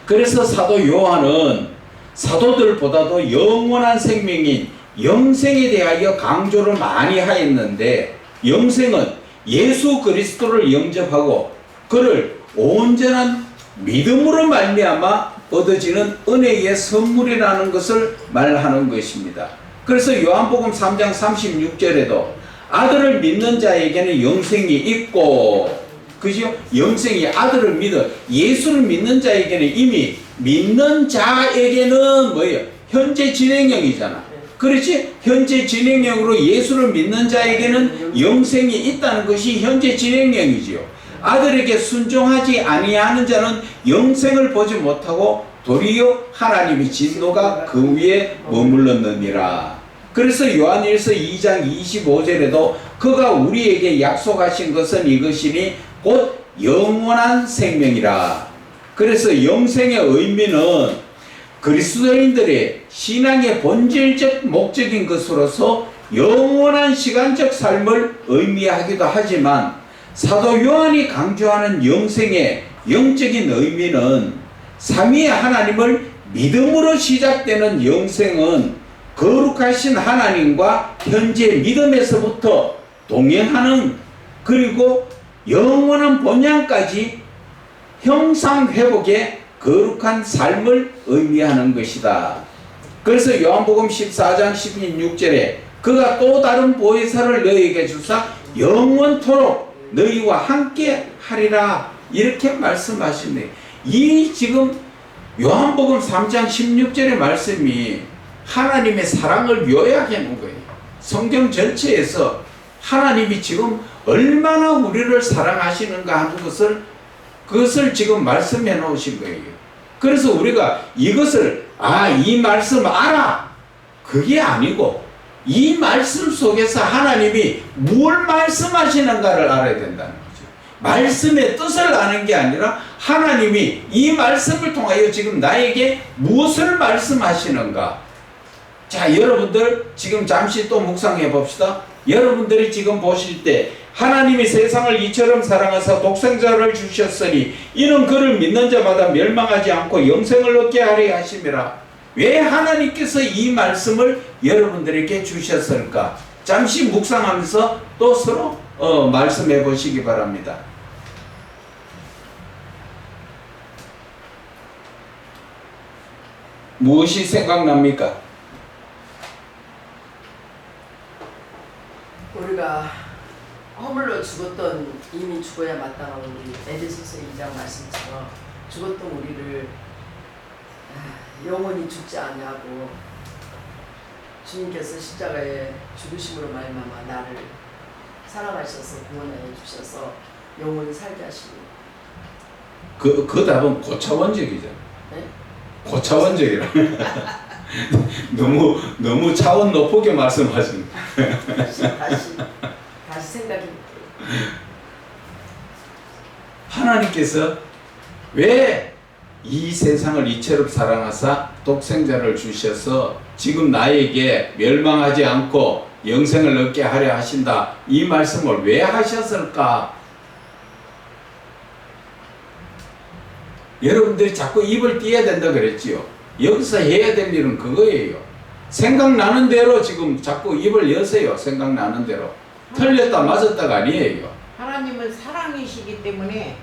그래서 사도 요한은 사도들보다도 영원한 생명인 영생에 대하여 강조를 많이 하였는데, 영생은 예수 그리스도를 영접하고 그를 온전한 믿음으로 말미암아 얻어지는 은혜의 선물이라는 것을 말하는 것입니다. 그래서 요한복음 3장 36절에도 아들을 믿는 자에게는 영생이 있고, 그죠? 영생이 아들을 믿어 예수를 믿는 자에게는 이미 믿는 자에게는 뭐예요? 현재 진행형이잖아. 그렇지? 현재 진행형으로 예수를 믿는 자에게는 영생이 있다는 것이 현재 진행형이지요. 아들에게 순종하지 아니하는 자는 영생을 보지 못하고 도리어 하나님의 진노가 그 위에 머물렀느니라. 그래서 요한일서 2장 25절에도 그가 우리에게 약속하신 것은 이것이니 곧 영원한 생명이라. 그래서 영생의 의미는 그리스도인들의 신앙의 본질적 목적인 것으로서 영원한 시간적 삶을 의미하기도 하지만, 사도 요한이 강조하는 영생의 영적인 의미는 삼위의 하나님을 믿음으로 시작되는 영생은 거룩하신 하나님과 현재 믿음에서부터 동행하는, 그리고 영원한 본향까지 형상회복의 거룩한 삶을 의미하는 것이다. 그래서 요한복음 14장 16절에 그가 또 다른 보혜사를 너희에게 주사 영원토록 너희와 함께 하리라, 이렇게 말씀하시네. 이 지금 요한복음 3장 16절의 말씀이 하나님의 사랑을 요약해 놓은 거예요. 성경 전체에서 하나님이 지금 얼마나 우리를 사랑하시는가 하는 그것을 지금 말씀해 놓으신 거예요. 그래서 우리가 이것을 이 말씀 알아, 그게 아니고 이 말씀 속에서 하나님이 뭘 말씀하시는가를 알아야 된다는 거죠. 말씀의 뜻을 아는 게 아니라 하나님이 이 말씀을 통하여 지금 나에게 무엇을 말씀하시는가. 자, 여러분들 지금 잠시 또 묵상해 봅시다. 여러분들이 지금 보실 때 하나님이 세상을 이처럼 사랑하사 독생자를 주셨으니 이는 그를 믿는 자마다 멸망하지 않고 영생을 얻게 하려 하심이라. 왜 하나님께서 이 말씀을 여러분들에게 주셨을까? 잠시 묵상하면서 또 서로 말씀해 보시기 바랍니다. 무엇이 생각납니까? 우리가 허물로 죽었던, 이미 죽어야 마땅한 우리 에베소서 2장 말씀처럼 죽었던 우리를 영원히 죽지 아니하고 주님께서 십자가에 죽으심으로 말미암아 나를 사랑하셔서 구원하여 주셔서 영원히 살게 하시니, 그 답은 고차원적이잖아. 네? 고차원적이라. 너무 차원 높게 말씀하시는. 다시 생각해 볼게요. 하나님께서 왜 이 세상을 이처럼 사랑하사 독생자를 주셔서 지금 나에게 멸망하지 않고 영생을 얻게 하려 하신다, 이 말씀을 왜 하셨을까? 여러분들이 자꾸 입을 띄어야 된다 그랬지요. 여기서 해야 될 일은 그거예요. 생각나는 대로 지금 자꾸 입을 여세요. 생각나는 대로. 틀렸다 맞았다가 아니에요. 하나님은 사랑이시기 때문에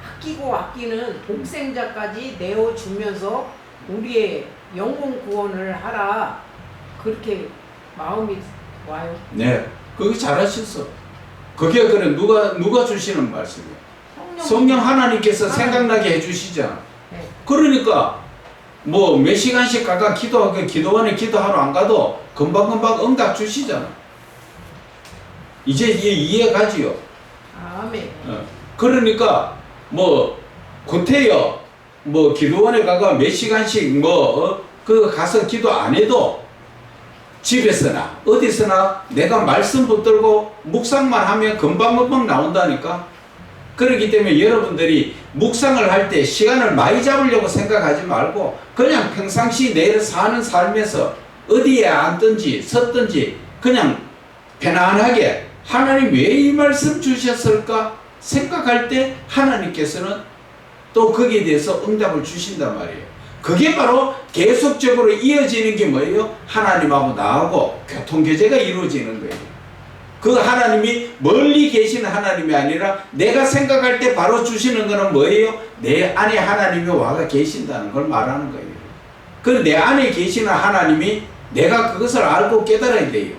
아끼고 아끼는 독생자까지 내어주면서 우리의 영혼 구원을 하라, 그렇게 마음이 와요. 네, 그게 잘하셨어. 그게 그래 누가 주시는 말씀이에요. 성령 하나님께서 생각나게 해주시잖아. 네. 그러니까 뭐 몇 시간씩 각각 기도하고 기도원에 기도하러 안 가도 금방금방 응답 주시잖아. 이제 이해 가지요. 아멘. 그러니까 뭐 구태여 뭐 기도원에 가가 몇 시간씩 그 가서 기도 안 해도 집에서나 어디서나 내가 말씀 붙들고 묵상만 하면 금방금방 나온다니까. 그렇기 때문에 여러분들이 묵상을 할 때 시간을 많이 잡으려고 생각하지 말고 그냥 평상시 내일 사는 삶에서 어디에 앉든지 섰든지 그냥 편안하게 하나님 왜 이 말씀 주셨을까 생각할 때 하나님께서는 또 거기에 대해서 응답을 주신단 말이에요. 그게 바로 계속적으로 이어지는 게 뭐예요? 하나님하고 나하고 교통교제가 이루어지는 거예요. 그 하나님이 멀리 계시는 하나님이 아니라 내가 생각할 때 바로 주시는 거는 뭐예요? 내 안에 하나님이 와가 계신다는 걸 말하는 거예요. 그 내 안에 계시는 하나님이 내가 그것을 알고 깨달아야 돼요.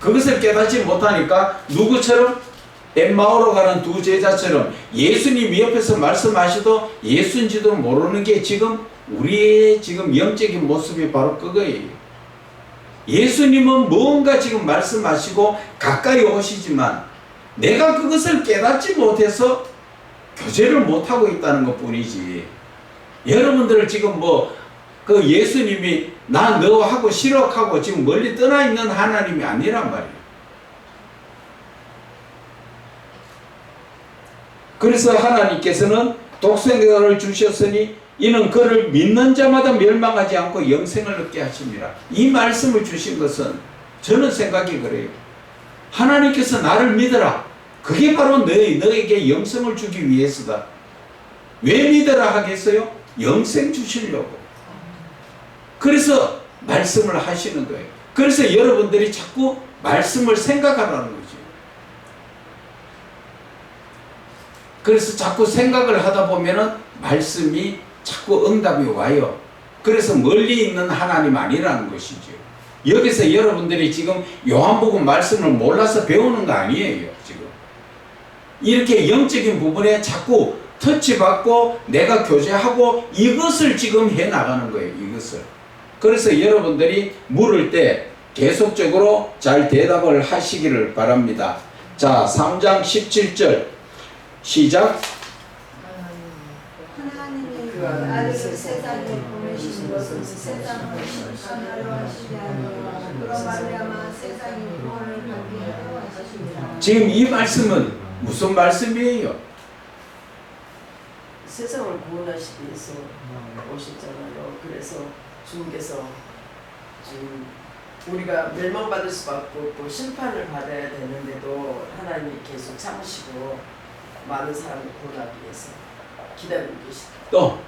그것을 깨닫지 못하니까 누구처럼 엠마오로 가는 두 제자처럼 예수님이 옆에서 말씀하셔도 예수인지도 모르는 게 지금 우리의 지금 영적인 모습이 바로 그거예요. 예수님은 뭔가 지금 말씀하시고 가까이 오시지만 내가 그것을 깨닫지 못해서 교제를 못하고 있다는 것 뿐이지. 여러분들을 지금 그 예수님이 나 너하고 싫어하고 지금 멀리 떠나 있는 하나님이 아니란 말이에요. 그래서 하나님께서는 독생자를 주셨으니 이는 그를 믿는 자마다 멸망하지 않고 영생을 얻게 하십니다. 이 말씀을 주신 것은 저는 생각이 그래요. 하나님께서 나를 믿어라. 그게 바로 너에게 영생을 주기 위해서다. 왜 믿어라 하겠어요? 영생 주시려고. 그래서 말씀을 하시는 거예요. 그래서 여러분들이 자꾸 말씀을 생각하라는 거죠. 그래서 자꾸 생각을 하다 보면은 말씀이 자꾸 응답이 와요. 그래서 멀리 있는 하나님 아니라는 것이죠. 여기서 여러분들이 지금 요한복음 말씀을 몰라서 배우는 거 아니에요. 지금 이렇게 영적인 부분에 자꾸 터치받고 내가 교제하고 이것을 지금 해나가는 거예요. 이것을. 그래서 여러분들이 물을 때 계속적으로 잘 대답을 하시기를 바랍니다. 자, 3장 17절 시작. 하나님이 그 아들을 세상에 보내신 것은 세상을 심판하려 하시지 아니하여 그로 말미암아 세상이 구원을 받게 하려 하셨습니다. 지금 이 말씀은 무슨 말씀이에요? 세상을 구원하시기 위해서 오셨잖아요. 그래서 주님께서 지금 우리가 멸망받을 수밖에 없고 심판을 받아야 되는데도 하나님이 계속 참으시고 많은 사람을 구원하기 위해서 기다리고 계시다. 또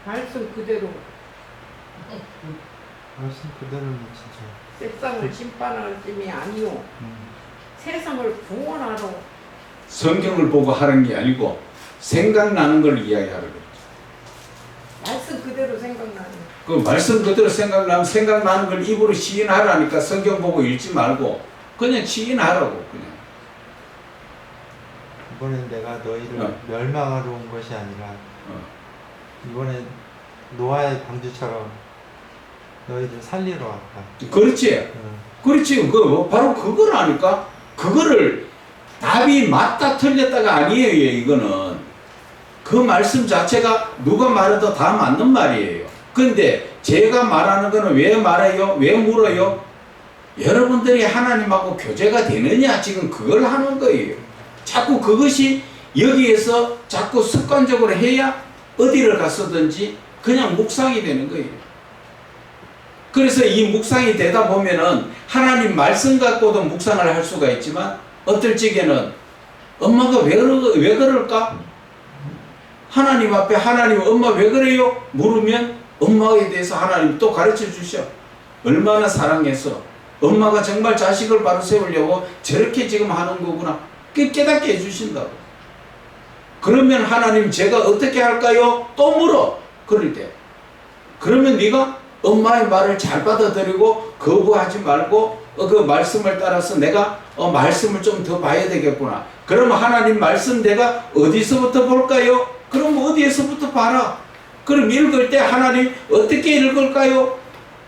말씀 그대로 말씀 그대로는 진짜. 세상을 심판할 쯤이 아니요 세상을 구원하러. 성경을 보고 하는 게 아니고 생각나는 걸 이야기하는 거죠. 말씀 그대로 생각나는. 그 말씀 그대로 생각나는 걸 입으로 시인하라니까 성경 보고 읽지 말고 그냥 시인하라고 그냥. 이번엔 내가 너희를 멸망하러 온 것이 아니라 이번엔 노아의 방주처럼 너희를 살리러 왔다. 그렇지. 그렇지. 바로 그거라니까. 그거를 답이 맞다 틀렸다가 아니에요. 이거는 그 말씀 자체가 누가 말해도 다 맞는 말이에요. 근데 제가 말하는 거는 왜 말해요? 왜 물어요? 여러분들이 하나님하고 교제가 되느냐 지금 그걸 하는 거예요. 자꾸 그것이 여기에서 자꾸 습관적으로 해야 어디를 갔었든지 그냥 묵상이 되는 거예요. 그래서 이 묵상이 되다 보면은 하나님 말씀 갖고도 묵상을 할 수가 있지만 어떨 적에는 엄마가 왜 그럴까? 하나님 앞에 하나님 엄마 왜 그래요? 물으면 엄마에 대해서 하나님 또 가르쳐 주셔. 얼마나 사랑해서 엄마가 정말 자식을 바로 세우려고 저렇게 지금 하는 거구나. 깨닫게 해주신다고. 그러면 하나님 제가 어떻게 할까요? 또 물어. 그럴 때. 그러면 네가 엄마의 말을 잘 받아들이고 거부하지 말고 그 말씀을 따라서 내가 말씀을 좀 더 봐야 되겠구나. 그러면 하나님 말씀 내가 어디서부터 볼까요? 그럼 어디에서부터 봐라. 그럼 읽을 때 하나님 어떻게 읽을까요?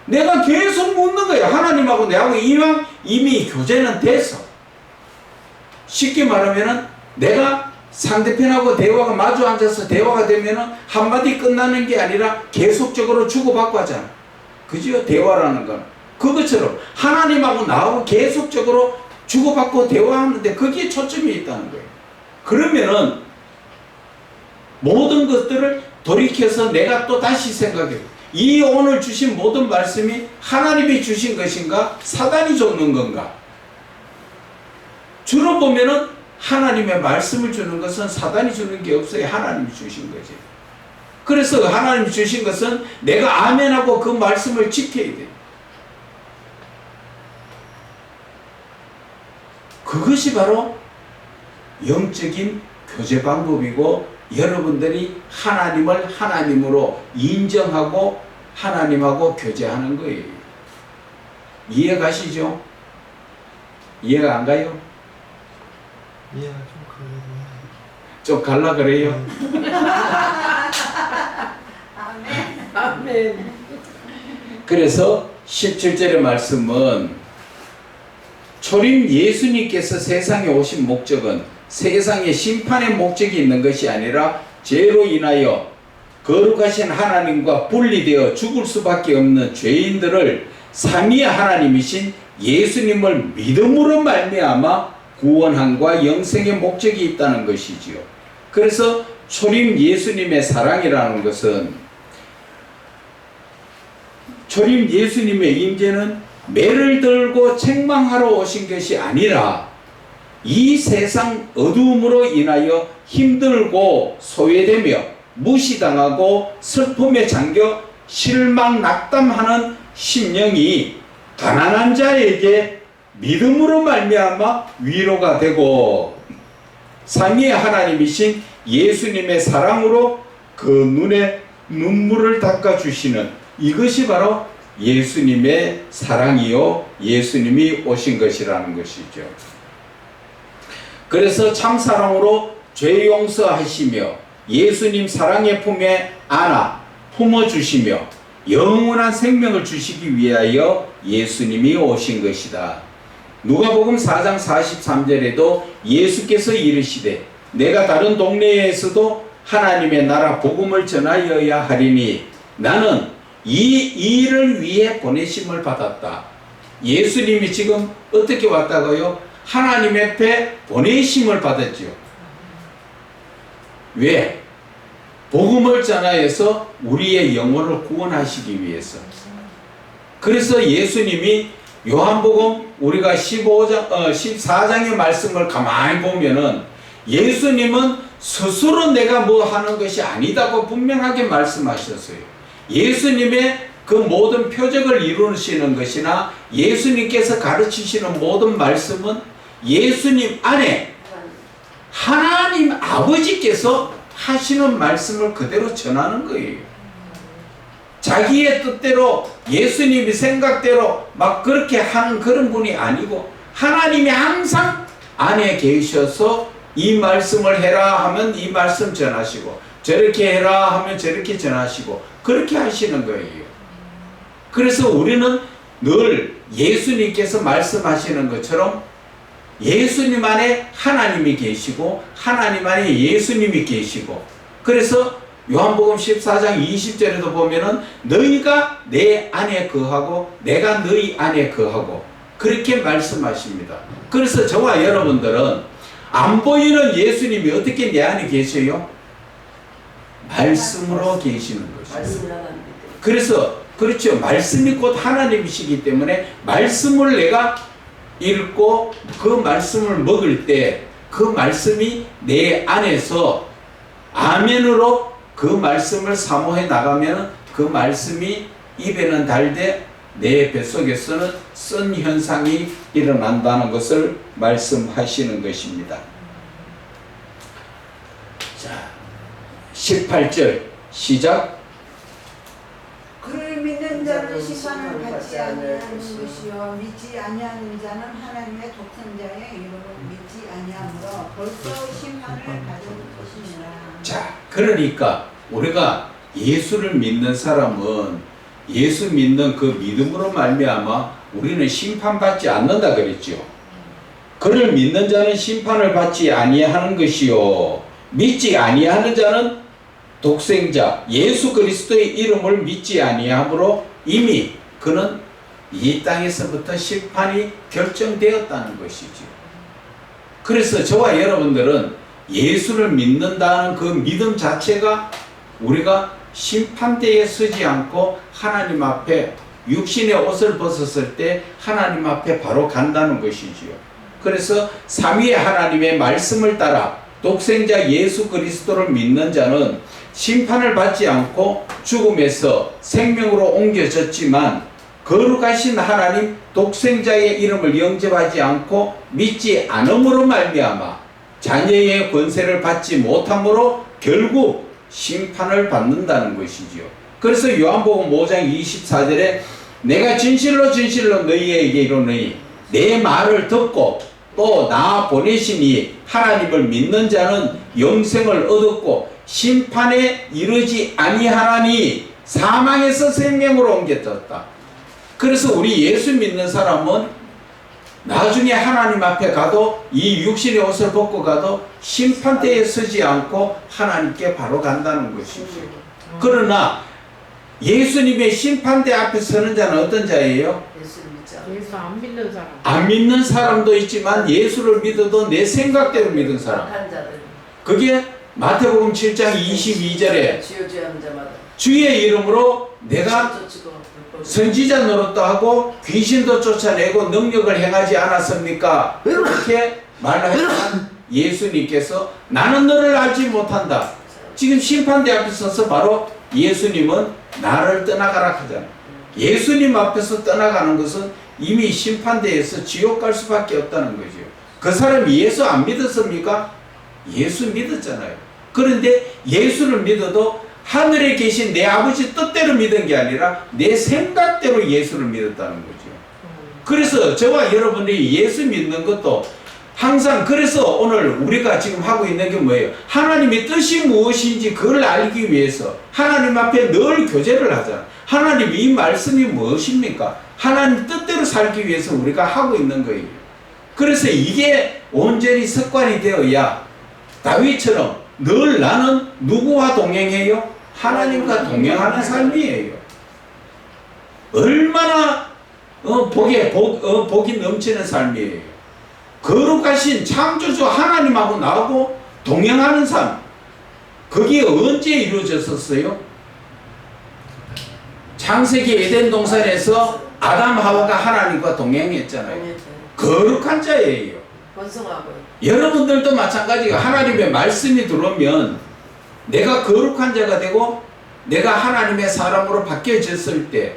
내가 계속 묻는 거예요. 하나님하고 내하고 이미 교제는 됐어. 쉽게 말하면은 내가 상대편하고 대화가 마주 앉아서 대화가 되면은 한마디 끝나는 게 아니라 계속적으로 주고받고 하잖아. 그죠? 대화라는 건. 그것처럼 하나님하고 나하고 계속적으로 주고받고 대화하는데 거기에 초점이 있다는 거예요. 그러면은 모든 것들을 돌이켜서 내가 또 다시 생각해요. 이 오늘 주신 모든 말씀이 하나님이 주신 것인가? 사단이 줬는 건가? 주로 보면은 하나님의 말씀을 주는 것은 사단이 주는 게 없어요. 하나님이 주신 거지. 그래서 하나님이 주신 것은 내가 아멘하고 그 말씀을 지켜야 돼. 그것이 바로 영적인 교제 방법이고 여러분들이 하나님을 하나님으로 인정하고 하나님하고 교제하는 거예요. 이해 가시죠? 이해가 안 가요? 이해가 좀 좀 갈라 그래요? 아멘. 아멘. 그래서 17절의 말씀은 초림 예수님께서 세상에 오신 목적은 세상에 심판의 목적이 있는 것이 아니라 죄로 인하여 거룩하신 하나님과 분리되어 죽을 수밖에 없는 죄인들을 삼위의 하나님이신 예수님을 믿음으로 말미암아 구원함과 영생의 목적이 있다는 것이지요. 그래서 초림 예수님의 사랑이라는 것은 초림 예수님의 임재는 매를 들고 책망하러 오신 것이 아니라 이 세상 어두움으로 인하여 힘들고 소외되며 무시당하고 슬픔에 잠겨 실망 낙담하는 심령이 가난한 자에게 믿음으로 말미암아 위로가 되고 삼위의 하나님이신 예수님의 사랑으로 그 눈에 눈물을 닦아주시는 이것이 바로 예수님의 사랑이요 예수님이 오신 것이라는 것이죠. 그래서 참사랑으로 죄 용서하시며 예수님 사랑의 품에 안아 품어주시며 영원한 생명을 주시기 위하여 예수님이 오신 것이다. 누가복음 4장 43절에도 예수께서 이르시되 내가 다른 동네에서도 하나님의 나라 복음을 전하여야 하리니 나는 이 일을 위해 보내심을 받았다. 예수님이 지금 어떻게 왔다고요? 하나님 앞에 보내심을 받았죠. 왜? 복음을 전하여서 우리의 영혼을 구원하시기 위해서. 그래서 예수님이 요한복음 우리가 14장의 말씀을 가만히 보면은 예수님은 스스로 내가 뭐 하는 것이 아니다고 분명하게 말씀하셨어요. 예수님의 그 모든 표적을 이루시는 것이나 예수님께서 가르치시는 모든 말씀은 예수님 안에 하나님 아버지께서 하시는 말씀을 그대로 전하는 거예요. 자기의 뜻대로 예수님이 생각대로 막 그렇게 하는 그런 분이 아니고 하나님이 항상 안에 계셔서 이 말씀을 해라 하면 이 말씀 전하시고 저렇게 해라 하면 저렇게 전하시고 그렇게 하시는 거예요. 그래서 우리는 늘 예수님께서 말씀하시는 것처럼 예수님 안에 하나님이 계시고 하나님 안에 예수님이 계시고 그래서 요한복음 14장 20절에도 보면은 너희가 내 안에 거하고 내가 너희 안에 거하고 그렇게 말씀하십니다. 그래서 저와 여러분들은 안 보이는 예수님이 어떻게 내 안에 계셔요? 말씀으로 계시는 것이죠. 그래서 그렇죠. 말씀이 곧 하나님이시기 때문에 말씀을 내가 읽고 그 말씀을 먹을 때 그 말씀이 내 안에서 아멘으로 그 말씀을 사모해 나가면 그 말씀이 입에는 달되 내 뱃속에서는 쓴 현상이 일어난다는 것을 말씀하시는 것입니다. 자, 18절 시작. 그를 믿는 자는 심판을 받지 아니하는 것이요 믿지 아니하는 자는 하나님의 독생자의 이름을 믿지 아니하므로 벌써 심판을 받은 것이니라. 자, 그러니까 우리가 예수를 믿는 사람은 예수 믿는 그 믿음으로 말미암아 우리는 심판받지 않는다 그랬죠. 그를 믿는 자는 심판을 받지 아니하는 것이요 믿지 아니하는 자는 독생자 예수 그리스도의 이름을 믿지 아니하므로 이미 그는 이 땅에서부터 심판이 결정되었다는 것이죠. 그래서 저와 여러분들은 예수를 믿는다는 그 믿음 자체가 우리가 심판대에 서지 않고 하나님 앞에 육신의 옷을 벗었을 때 하나님 앞에 바로 간다는 것이지요. 그래서 삼위의 하나님의 말씀을 따라 독생자 예수 그리스도를 믿는 자는 심판을 받지 않고 죽음에서 생명으로 옮겨졌지만 거룩하신 하나님 독생자의 이름을 영접하지 않고 믿지 않음으로 말미암아 자녀의 권세를 받지 못함으로 결국 심판을 받는다는 것이지요. 그래서 요한복음 5장 24절에 내가 진실로 진실로 너희에게 이르노니 내 말을 듣고 또 나 보내시니 하나님을 믿는 자는 영생을 얻었고 심판에 이르지 아니하나니 사망에서 생명으로 옮겨졌다. 그래서 우리 예수 믿는 사람은 나중에 하나님 앞에 가도 이 육신의 옷을 벗고 가도 심판대에 서지 않고 하나님께 바로 간다는 것이죠. 그러나 예수님의 심판대 앞에 서는 자는 어떤 자예요? 예수를 믿자. 예수 안 믿는 사람. 안 믿는 사람도 있지만 예수를 믿어도 내 생각대로 믿은 사람. 악한 자들. 그게 마태복음 7장 22절에 주여 주여 하는 자마다 주의 이름으로 내가 쫓고 불법을 선지자 노릇도 하고 귀신도 쫓아내고 능력을 행하지 않았습니까? 그렇게 말하지만 예수님께서 나는 너를 알지 못한다. 지금 심판대 앞에 서서 바로 예수님은 나를 떠나가라 하잖아요. 예수님 앞에서 떠나가는 것은 이미 심판대에서 지옥 갈 수밖에 없다는 거죠. 그 사람이 예수 안 믿었습니까? 예수 믿었잖아요. 그런데 예수를 믿어도 하늘에 계신 내 아버지 뜻대로 믿은 게 아니라 내 생각대로 예수를 믿었다는 거죠. 그래서 저와 여러분들이 예수 믿는 것도 항상 그래서 오늘 우리가 지금 하고 있는 게 뭐예요? 하나님의 뜻이 무엇인지 그걸 알기 위해서 하나님 앞에 늘 교제를 하잖아요. 하나님 이 말씀이 무엇입니까? 하나님 뜻대로 살기 위해서 우리가 하고 있는 거예요. 그래서 이게 온전히 습관이 되어야 다윗처럼 늘 나는 누구와 동행해요? 하나님과 동행하는 삶이에요. 얼마나 복이 넘치는 삶이에요. 거룩하신 창조주 하나님하고 나하고 동행하는 삶. 그게 언제 이루어졌었어요? 창세기 에덴 동산에서 아담 하와가 하나님과 동행했잖아요. 거룩한 자예요. 번성하고 여러분들도 마찬가지가 하나님의 말씀이 들어오면 내가 거룩한 자가 되고 내가 하나님의 사람으로 바뀌어졌을 때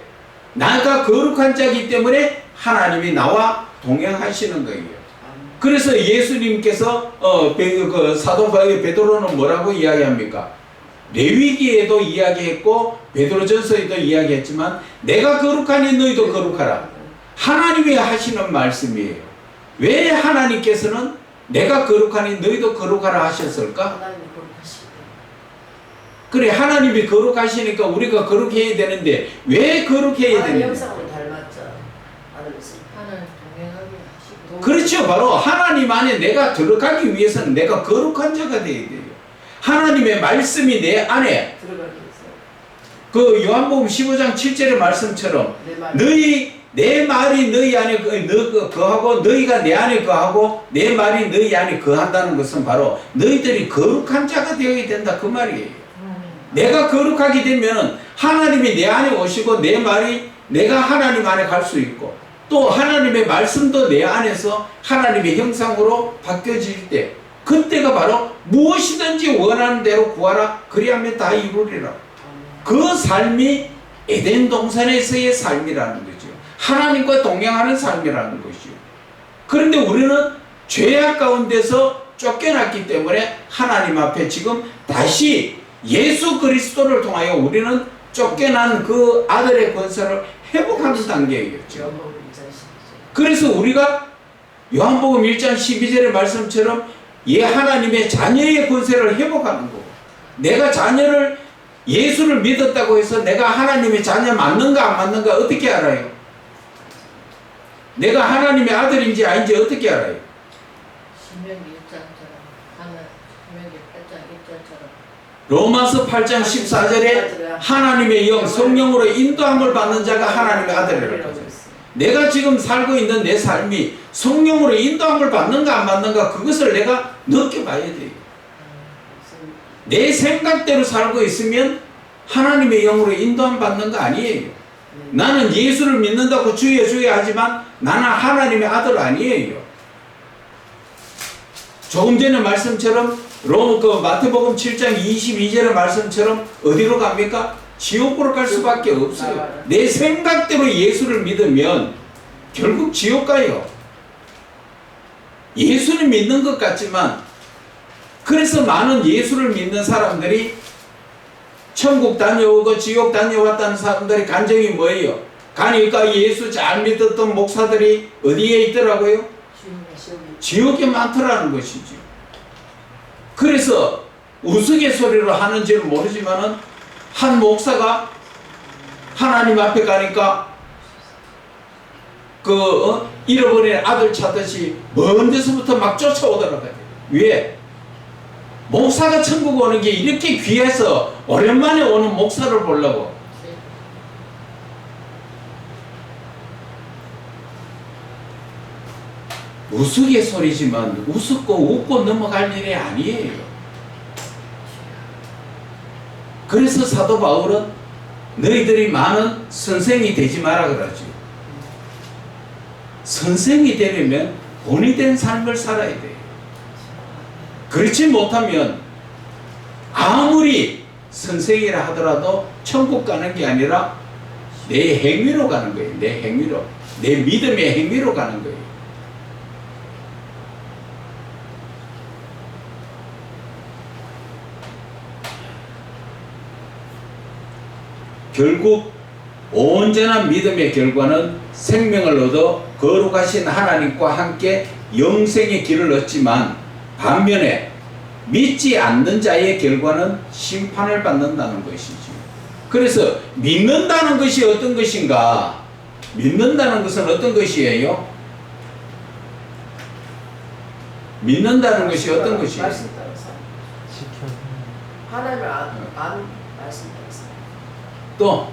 나가 거룩한 자이기 때문에 하나님이 나와 동행하시는 거예요. 그래서 예수님께서 사도 베드로는 뭐라고 이야기합니까? 레위기에도 이야기했고 베드로전서에도 이야기했지만 내가 거룩하니 너희도 거룩하라. 하나님이 하시는 말씀이에요. 왜 하나님께서는 내가 거룩하니 너희도 거룩하라 하셨을까? 하나님이 거룩하시고 그래 하나님이 거룩하시니까 우리가 거룩해야 되는데 왜 거룩해야 하나님 되는가? 형상으로 닮았죠. 아들에서 하나님 동행하게 하시고. 그렇죠. 바로 하나님 안에 내가 들어가기 위해서는 내가 거룩한 자가 되어야 돼요. 하나님의 말씀이 내 안에 들어가기 위해서 그 요한복음 15장 7절의 말씀처럼 내 말이 너희 안에 거하고 너희가 내 안에 거하고 내 말이 너희 안에 거한다는 것은 바로 너희들이 거룩한 자가 되어야 된다 그 말이에요. 내가 거룩하게 되면 하나님이 내 안에 오시고 내 말이 내가 하나님 안에 갈 수 있고 또 하나님의 말씀도 내 안에서 하나님의 형상으로 바뀌어질 때 그때가 바로 무엇이든지 원하는 대로 구하라 그리하면 다 이루리라. 그 삶이 에덴 동산에서의 삶이라는 거죠. 하나님과 동행하는 삶이라는 것이요. 그런데 우리는 죄악 가운데서 쫓겨났기 때문에 하나님 앞에 지금 다시 예수 그리스도를 통하여 우리는 쫓겨난 그 아들의 권세를 회복하는 단계였죠. 요한복음 1장 12절. 그래서 우리가 요한복음 1장 12절의 말씀처럼 하나님의 자녀의 권세를 회복하는 거고, 내가 자녀를 예수를 믿었다고 해서 내가 하나님의 자녀 맞는가 안 맞는가 어떻게 알아요? 내가 하나님의 아들인지 아닌지 어떻게 알아요? 신명기 1장처럼 하나 신명기 8장 1절처럼 로마서 8장 14절에 하나님의 영 성령으로 인도함을 받는 자가 하나님의 아들이라고 하죠. 내가 지금 살고 있는 내 삶이 성령으로 인도함을 받는가 안 받는가 그것을 내가 느껴봐야 돼요. 내 생각대로 살고 있으면 하나님의 영으로 인도함 받는 거 아니에요. 나는 예수를 믿는다고 주여 주여 하지만 나는 하나님의 아들 아니에요. 조금 전에 말씀처럼 마태복음 7장 22절의 말씀처럼 어디로 갑니까? 지옥으로 갈 수밖에 없어요. 내 생각대로 예수를 믿으면 결국 지옥 가요. 예수는 믿는 것 같지만, 그래서 많은 예수를 믿는 사람들이 천국 다녀오고 지옥 다녀왔다는 사람들이 간증이 뭐예요? 가니까 예수 잘 믿었던 목사들이 어디에 있더라고요? 지옥에 많더라는 것이죠. 그래서 우스갯소리로 하는지는 모르지만은 한 목사가 하나님 앞에 가니까 잃어버린 아들 찾듯이 먼 데서부터 막 쫓아오더라고요. 왜? 목사가 천국 오는 게 이렇게 귀해서 오랜만에 오는 목사를 보려고. 우스갯소리지만 웃고 웃고 넘어갈 일이 아니에요. 그래서 사도 바울은 너희들이 많은 선생이 되지 마라 그러죠. 선생이 되려면 본이 된 삶을 살아야 돼요. 그렇지 못하면 아무리 선생이라 하더라도 천국 가는 게 아니라 내 행위로 가는 거예요. 내 행위로. 내 믿음의 행위로 가는 거예요. 결국 온전한 믿음의 결과는 생명을 얻어 거룩하신 하나님과 함께 영생의 길을 얻지만, 반면에 믿지 않는 자의 결과는 심판을 받는다는 것이죠. 그래서 믿는다는 것이 어떤 것인가? 믿는다는 것은 어떤 것이에요? 믿는다는 것이 어떤 것이에요? 말씀 따라서. 하나님을 아는 말씀 따라서. 또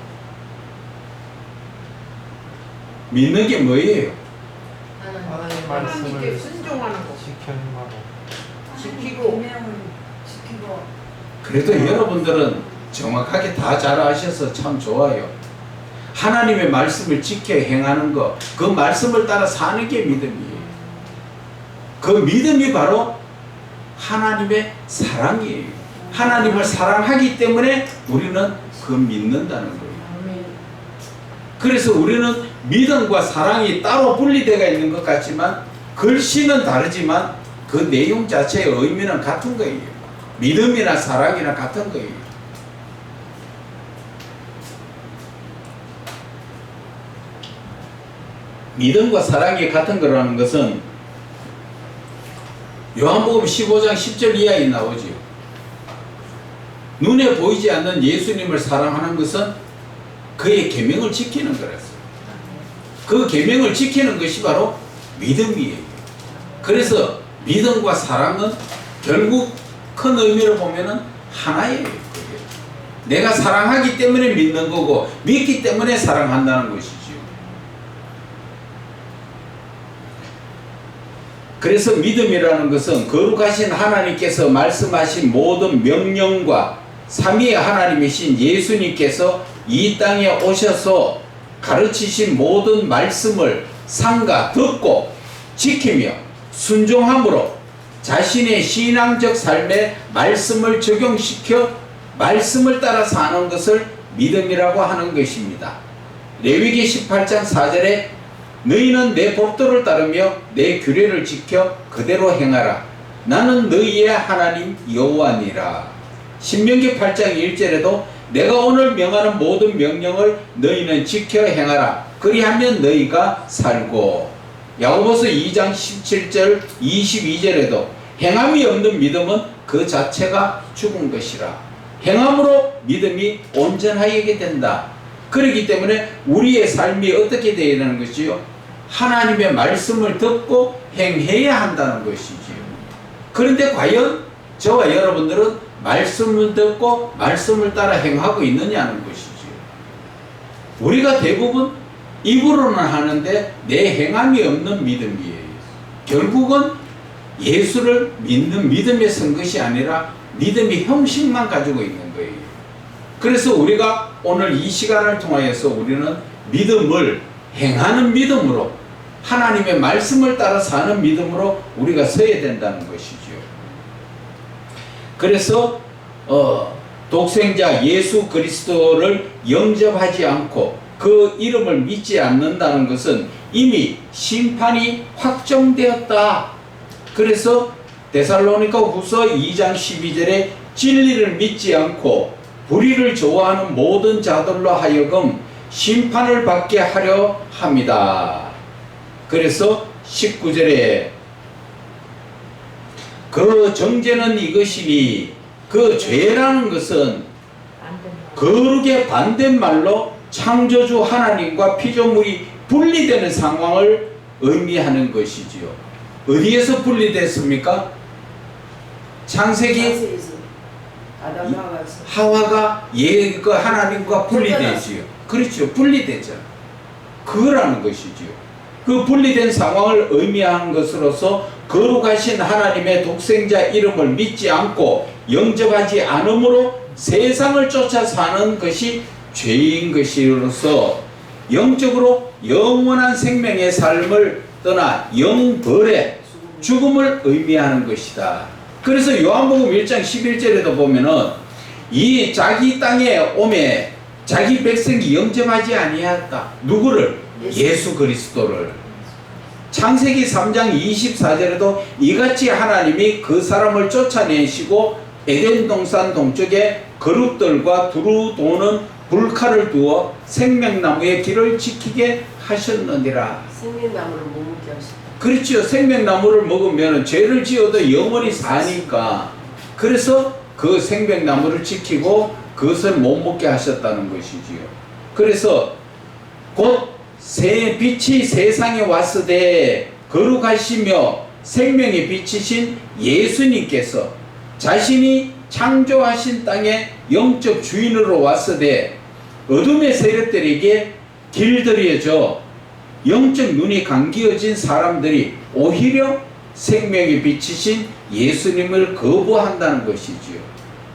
믿는 게 뭐예요? 하나님 하나님께 말씀을 순종하는 거. 지켜 행하고 지키고. 계명을 지키고. 그래도 여러분들은 정확하게 다 잘 아셔서 참 좋아요. 하나님의 말씀을 지켜 행하는 것, 그 말씀을 따라 사는 게 믿음이에요. 그 믿음이 바로 하나님의 사랑이에요. 하나님을 사랑하기 때문에 우리는 그 믿는다는 거예요. 그래서 우리는 믿음과 사랑이 따로 분리되어 있는 것 같지만 글씨는 다르지만 그 내용 자체의 의미는 같은 거예요. 믿음이나 사랑이나 같은 거예요. 믿음과 사랑이 같은 거라는 것은 요한복음 15장 10절 이하에 나오죠. 눈에 보이지 않는 예수님을 사랑하는 것은 그의 계명을 지키는 거라서. 그 계명을 지키는 것이 바로 믿음이에요. 그래서 믿음과 사랑은 결국 큰 의미로 보면은 하나예요. 그게. 내가 사랑하기 때문에 믿는 거고 믿기 때문에 사랑한다는 것이죠. 그래서 믿음이라는 것은 거룩하신 하나님께서 말씀하신 모든 명령과 삼위의 하나님이신 예수님께서 이 땅에 오셔서 가르치신 모든 말씀을 삼가 듣고 지키며 순종함으로 자신의 신앙적 삶에 말씀을 적용시켜 말씀을 따라 사는 것을 믿음이라고 하는 것입니다. 레위기 18장 4절에 너희는 내 법도를 따르며 내 규례를 지켜 그대로 행하라. 나는 너희의 하나님 여호와니라. 신명기 8장 1절에도 내가 오늘 명하는 모든 명령을 너희는 지켜 행하라. 그리하면 너희가 살고. 야고보서 2장 17절 22절에도 행함이 없는 믿음은 그 자체가 죽은 것이라. 행함으로 믿음이 온전하게 된다. 그렇기 때문에 우리의 삶이 어떻게 되어야 되는 것이요? 하나님의 말씀을 듣고 행해야 한다는 것이지요. 그런데 과연 저와 여러분들은 말씀을 듣고 말씀을 따라 행하고 있느냐는 것이지요. 우리가 대부분 입으로는 하는데 내 행함이 없는 믿음이에요. 결국은 예수를 믿는 믿음에 선 것이 아니라 믿음의 형식만 가지고 있는 거예요. 그래서 우리가 오늘 이 시간을 통하여서 우리는 믿음을 행하는 믿음으로, 하나님의 말씀을 따라 사는 믿음으로 우리가 서야 된다는 것이죠. 그래서 독생자 예수 그리스도를 영접하지 않고 그 이름을 믿지 않는다는 것은 이미 심판이 확정되었다. 그래서 데살로니가 후서 2장 12절에 진리를 믿지 않고 불의를 좋아하는 모든 자들로 하여금 심판을 받게 하려 합니다. 그래서 19절에 그 정죄는 이것이니, 그 죄라는 것은 거룩의 반대말로 창조주 하나님과 피조물이 분리되는 상황을 의미하는 것이지요. 어디에서 분리됐습니까? 창세기 하와가 그 하나님과 분리되지요. 그렇죠. 분리되잖아. 그거라는 것이지요. 그 분리된 상황을 의미하는 것으로서 거룩하신 하나님의 독생자 이름을 믿지 않고 영접하지 않으므로 세상을 쫓아 사는 것이 죄인 것이로서 영적으로 영원한 생명의 삶을 떠나 영벌의 죽음을 의미하는 것이다. 그래서 요한복음 1장 11절에도 보면은 이 자기 땅에 오매 자기 백성이 영접하지 아니하였다. 누구를? 예수 그리스도를. 창세기 3장 24절에도 이같이 하나님이 그 사람을 쫓아내시고 에덴 동산 동쪽에 거룩들과 두루 도는 불칼을 두어 생명나무의 길을 지키게 하셨느니라. 생명나무를 못 먹게 하셨다. 그렇죠. 생명나무를 먹으면 죄를 지어도 영원히 사니까. 그래서 그 생명나무를 지키고 그것을 못 먹게 하셨다는 것이지요. 그래서 곧 새 빛이 세상에 왔으되 거룩하시며 생명의 빛이신 예수님께서 자신이 창조하신 땅의 영적 주인으로 왔으되 어둠의 세력들에게 길들여져 영적 눈이 감기어진 사람들이 오히려 생명의 빛이신 예수님을 거부한다는 것이지요.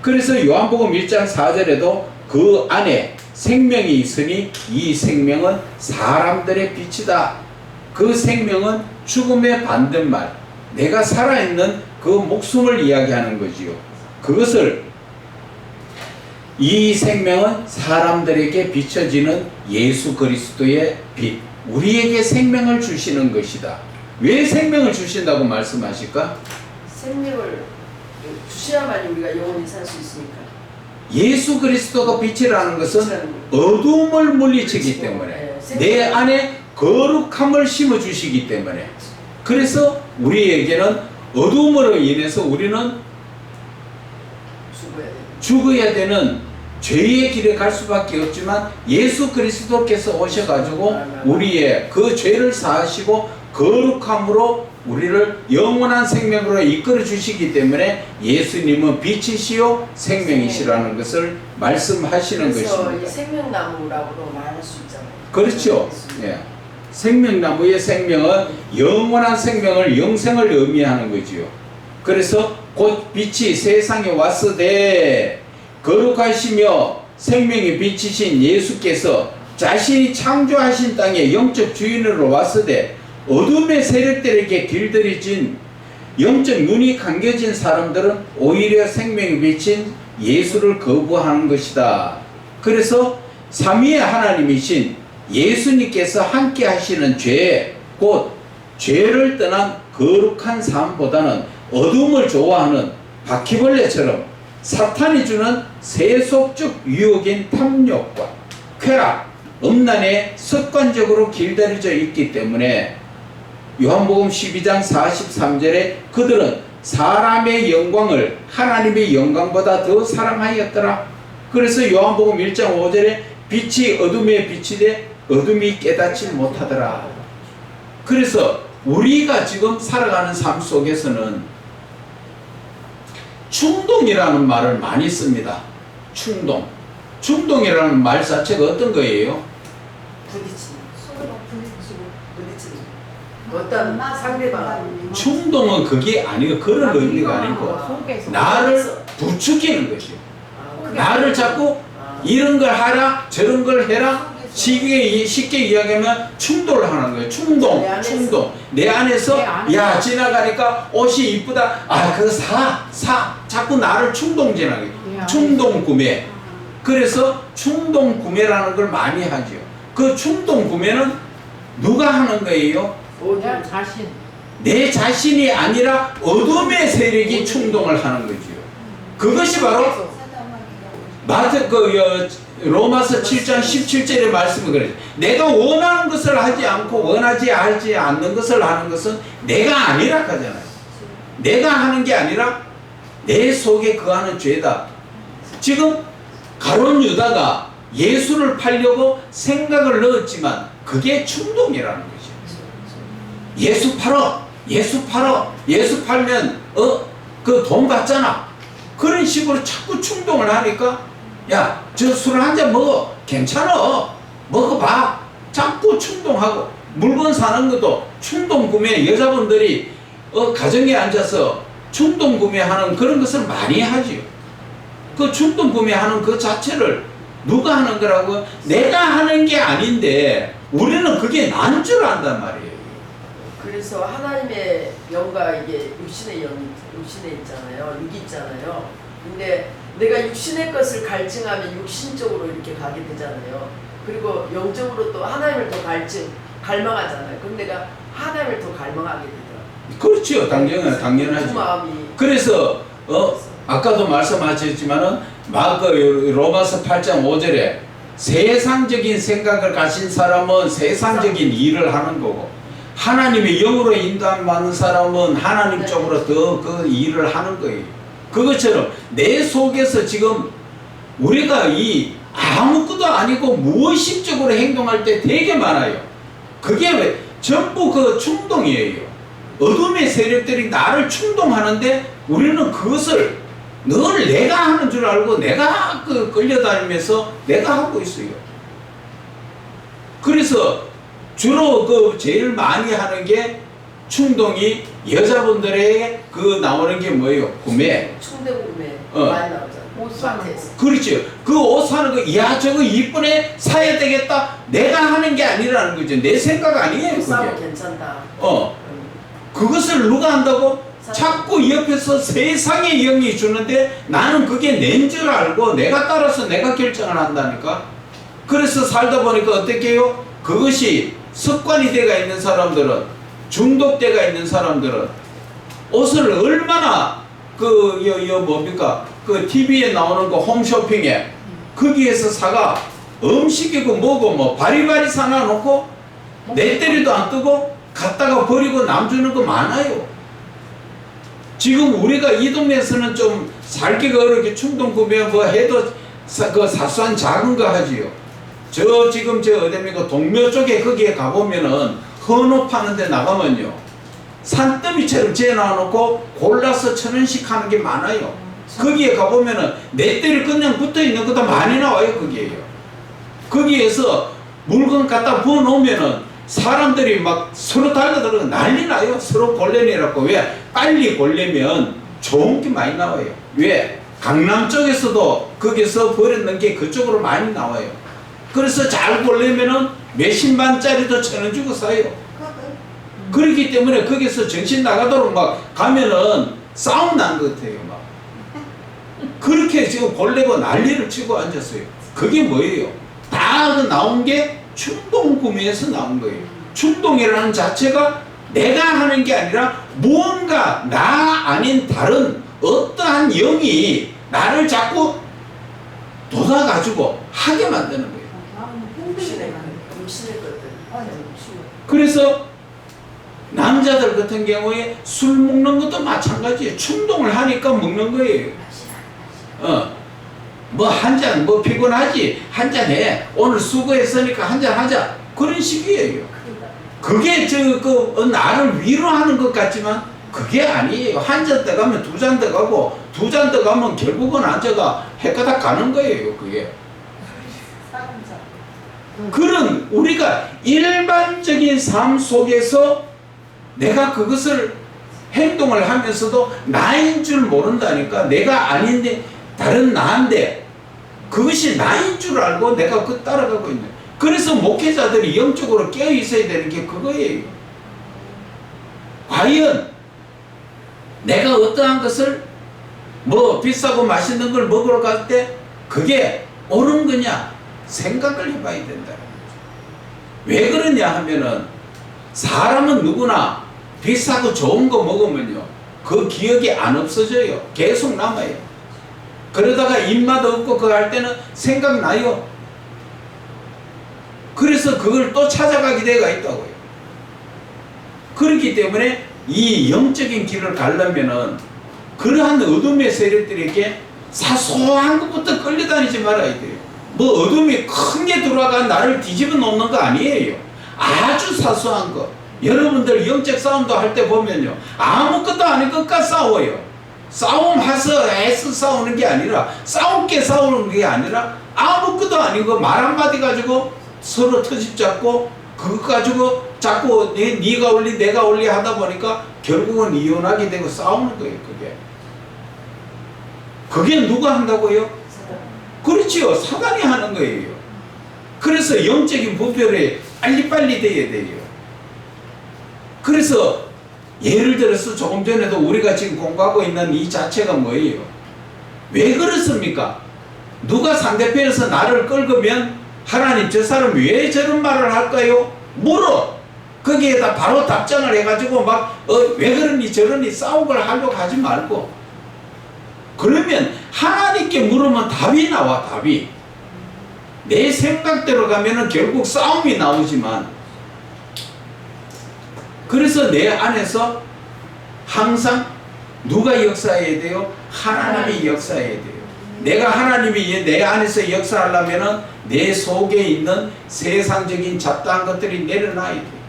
그래서 요한복음 1장 4절에도 그 안에 생명이 있으니 이 생명은 사람들의 빛이다. 그 생명은 죽음의 반대말, 내가 살아있는 그 목숨을 이야기하는 거지요. 그것을 이 생명은 사람들에게 비춰지는 예수 그리스도의 빛, 우리에게 생명을 주시는 것이다. 왜 생명을 주신다고 말씀하실까? 생명을 주셔야만 우리가 영원히 살 수 있으니까. 예수 그리스도가 빛이라는 것은 어둠을 물리치기 때문에 내 안에 거룩함을 심어주시기 때문에, 그래서 우리에게는 어둠으로 인해서 우리는 죽어야 되는 죄의 길에 갈 수밖에 없지만 예수 그리스도께서 오셔가지고 우리의 그 죄를 사하시고 거룩함으로 우리를 영원한 생명으로 이끌어 주시기 때문에 예수님은 빛이시요 생명이시라는 것을 말씀하시는 것입니다. 그래서 이 생명나무라고도 말할 수 있잖아요. 그렇죠. 예. 생명나무의 생명은 영원한 생명을, 영생을 의미하는 거지요. 그래서 곧 빛이 세상에 왔으되 거룩하시며 생명의 빛이신 예수께서 자신이 창조하신 땅의 영적 주인으로 왔으되 어둠의 세력들에게 길들여진 영적 눈이 감겨진 사람들은 오히려 생명의 빛인 예수를 거부하는 것이다. 그래서 삼위의 하나님이신 예수님께서 함께 하시는 죄, 곧 죄를 떠난 거룩한 삶보다는 어둠을 좋아하는 바퀴벌레처럼 사탄이 주는 세속적 유혹인 탐욕과 쾌락, 음란에 습관적으로 길들여져 있기 때문에 요한복음 12장 43절에 그들은 사람의 영광을 하나님의 영광보다 더 사랑하였더라. 그래서 요한복음 1장 5절에 빛이 어둠에 비치되 어둠이 깨닫지 못하더라. 그래서 우리가 지금 살아가는 삶 속에서는 충동이라는 말을 많이 씁니다. 충동이라는 말 자체가 어떤 거예요? 부딪히는 서로 부딪히고 부딪히는 어떤 상대방 충동은 그게 아니고 그런 의미가 아니고 속에서 나를 부추기는 것이요. 그게 나를 자꾸 이런 걸 하라 저런 걸 해라 쉽게 이야기하면 충동을 하는 거예요. 충동. 내 안에서 야 지나가니까 옷이 이쁘다. 아 그거 사. 자꾸 나를 충동질하게. 충동 구매. 그래서 충동 구매라는 걸 많이 하죠. 그 충동 구매는 누가 하는 거예요? 내 자신. 내 자신이 아니라 어둠의 세력이 충동을 하는 거지요. 그것이 바로 로마서 7장 17절의 말씀이 그래요. 내가 원하는 것을 하지 않고 원하지 않는 것을 하는 것은 내가 아니라 하잖아요. 내가 하는 게 아니라 내 속에 거하는 죄다. 지금 가룟 유다가 예수를 팔려고 생각을 넣었지만 그게 충동이라는 거죠. 예수 팔면 그 돈 받잖아. 그런 식으로 자꾸 충동을 하니까 야, 저 술 한 잔 먹어. 괜찮아. 먹어봐. 자꾸 충동하고 물건 사는 것도 충동 구매. 여자분들이 가정에 앉아서 충동 구매하는 그런 것을 많이 하지요. 그 충동 구매하는 그 자체를 누가 하는 거라고? 내가 하는 게 아닌데 우리는 그게 난 줄 안단 말이에요. 그래서 하나님의 영과 이게 육신의 영이 육신에 있잖아요. 육이 있잖아요. 근데 내가 육신의 것을 갈증하면 육신적으로 이렇게 가게 되잖아요. 그리고 영적으로 또 하나님을 더 갈망하잖아요. 그럼 내가 하나님을 더 갈망하게 되더라고요. 그렇죠. 당연하죠. 그 마음이 그래서 아까도 말씀하셨지만은 로마서 8장 5절에 세상적인 생각을 가진 사람은 세상적인 일을 하는 거고 하나님의 영으로 인도받는 사람은 하나님 쪽으로 더 그 일을 하는 거예요. 그것처럼 내 속에서 지금 우리가 이 아무것도 아니고 무의식적으로 행동할 때 되게 많아요. 그게 왜? 전부 그 충동이에요. 어둠의 세력들이 나를 충동하는데 우리는 그것을 늘 내가 하는 줄 알고 내가 끌려다니면서 내가 하고 있어요. 그래서 주로 제일 많이 하는 게 충동이 여자분들에게 나오는 게 뭐예요? 구매. 충동 구매 많이 나오잖아요. 옷 사는 거. 그렇죠. 그 옷 사는 거, 야 저거 이쁘네 사야 되겠다. 내가 하는 게 아니라는 거죠. 내 생각 아니에요. 싸면 그게. 괜찮다. 그것을 누가 한다고? 자꾸 옆에서 세상의 영이 주는데 나는 그게 낸 줄 알고 내가 따라서 내가 결정을 한다니까. 그래서 살다 보니까 어떻게 해요? 그것이 습관이 돼가 있는 사람들은, 중독돼가 있는 사람들은 옷을 얼마나 뭡니까? TV에 나오는 거 홈쇼핑에 거기에서 사가 음식이고 뭐고 뭐 바리바리 사놔놓고 내 때리도 안 뜨고 갖다가 버리고 남 주는 거 많아요. 지금 우리가 이 동네에서는 좀 살기가 어렵게 충동 구매 뭐 해도 사소한 작은 거 하지요. 지금 어딥니까? 동묘 쪽에 거기에 가보면은 헌옷 파는 데 나가면요. 산더미처럼 재놔놓고 골라서 1,000원씩 하는 게 많아요. 거기에 가보면은 넷들이 그냥 붙어있는 것도 많이 나와요. 거기에서 물건 갖다 부어놓으면은 사람들이 막 서로 달려들어서 난리 나요. 서로 골래내라고. 왜? 빨리 골래면 좋은 게 많이 나와요. 왜? 강남 쪽에서도 거기서 버렸는 게 그쪽으로 많이 나와요. 그래서 잘 골래면은 몇십만짜리도 1,000원 주고 사요. 그렇기 때문에 거기서 정신 나가도록 막 가면은 싸움 난 것 같아요. 막. 그렇게 지금 골래고 난리를 치고 앉았어요. 그게 뭐예요? 다 나온 게 충동 구매에서 나온 거예요. 충동이라는 자체가 내가 하는 게 아니라 무언가 나 아닌 다른 어떠한 영이 나를 자꾸 돋아가지고 하게 만드는 거예요. 육신의 것들. 그래서 남자들 같은 경우에 술 먹는 것도 마찬가지예요. 충동을 하니까 먹는 거예요. 뭐 한 잔, 뭐 피곤하지? 한 잔 해. 오늘 수고했으니까 한 잔 하자. 그런 식이에요. 그게 나를 위로하는 것 같지만 그게 아니에요. 한 잔 더 가면 두 잔 더 가고 두 잔 더 가면 결국은 앉아가 해가다 가는 거예요. 그게. 그런 우리가 일반적인 삶 속에서 내가 그것을 행동을 하면서도 나인 줄 모른다니까. 내가 아닌데 다른 나인데 그것이 나인 줄 알고 내가 그 따라가고 있는. 그래서 목회자들이 영적으로 깨어 있어야 되는 게 그거예요. 과연 내가 어떠한 것을 뭐 비싸고 맛있는 걸 먹으러 갈 때 그게 옳은 거냐 생각을 해봐야 된다. 왜 그러냐 하면은 사람은 누구나 비싸고 좋은 거 먹으면요 그 기억이 안 없어져요. 계속 남아요. 그러다가 입맛 없고 그거 할 때는 생각나요. 그래서 그걸 또 찾아가게 돼가 있다고요. 그렇기 때문에 이 영적인 길을 가려면은 그러한 어둠의 세력들에게 사소한 것부터 끌려다니지 말아야 돼요. 뭐 어둠이 큰 게 들어와가 나를 뒤집어 놓는 거 아니에요. 아주 사소한 거. 여러분들 영적 싸움도 할 때 보면요 아무것도 아닌 것과 싸워요. 싸움해서 애써 싸우는 게 아니라 싸움게 싸우는 게 아니라 아무것도 아니고 말 한마디 가지고 서로 터집 잡고 그것 가지고 자꾸 네가 올리 내가 올리 하다 보니까 결국은 이혼하게 되고 싸우는 거예요. 그게 누가 한다고요? 그렇지요. 사단이 하는 거예요. 그래서 영적인 분별이 빨리빨리 돼야 돼요. 그래서 예를 들어서 조금 전에도 우리가 지금 공부하고 있는 이 자체가 뭐예요? 왜 그렇습니까? 누가 상대편에서 나를 끌으면 하나님 저 사람 왜 저런 말을 할까요? 물어. 거기에다 바로 답장을 해가지고 막 왜 그러니 저러니 싸움을 하려고 하지 말고 그러면 하나님께 물으면 답이 나와. 답이. 내 생각대로 가면은 결국 싸움이 나오지만 그래서 내 안에서 항상 누가 역사해야 돼요? 하나님이 역사해야 돼요. 내가 하나님이 내 안에서 역사하려면은 내 속에 있는 세상적인 잡다한 것들이 내려놔야 돼요.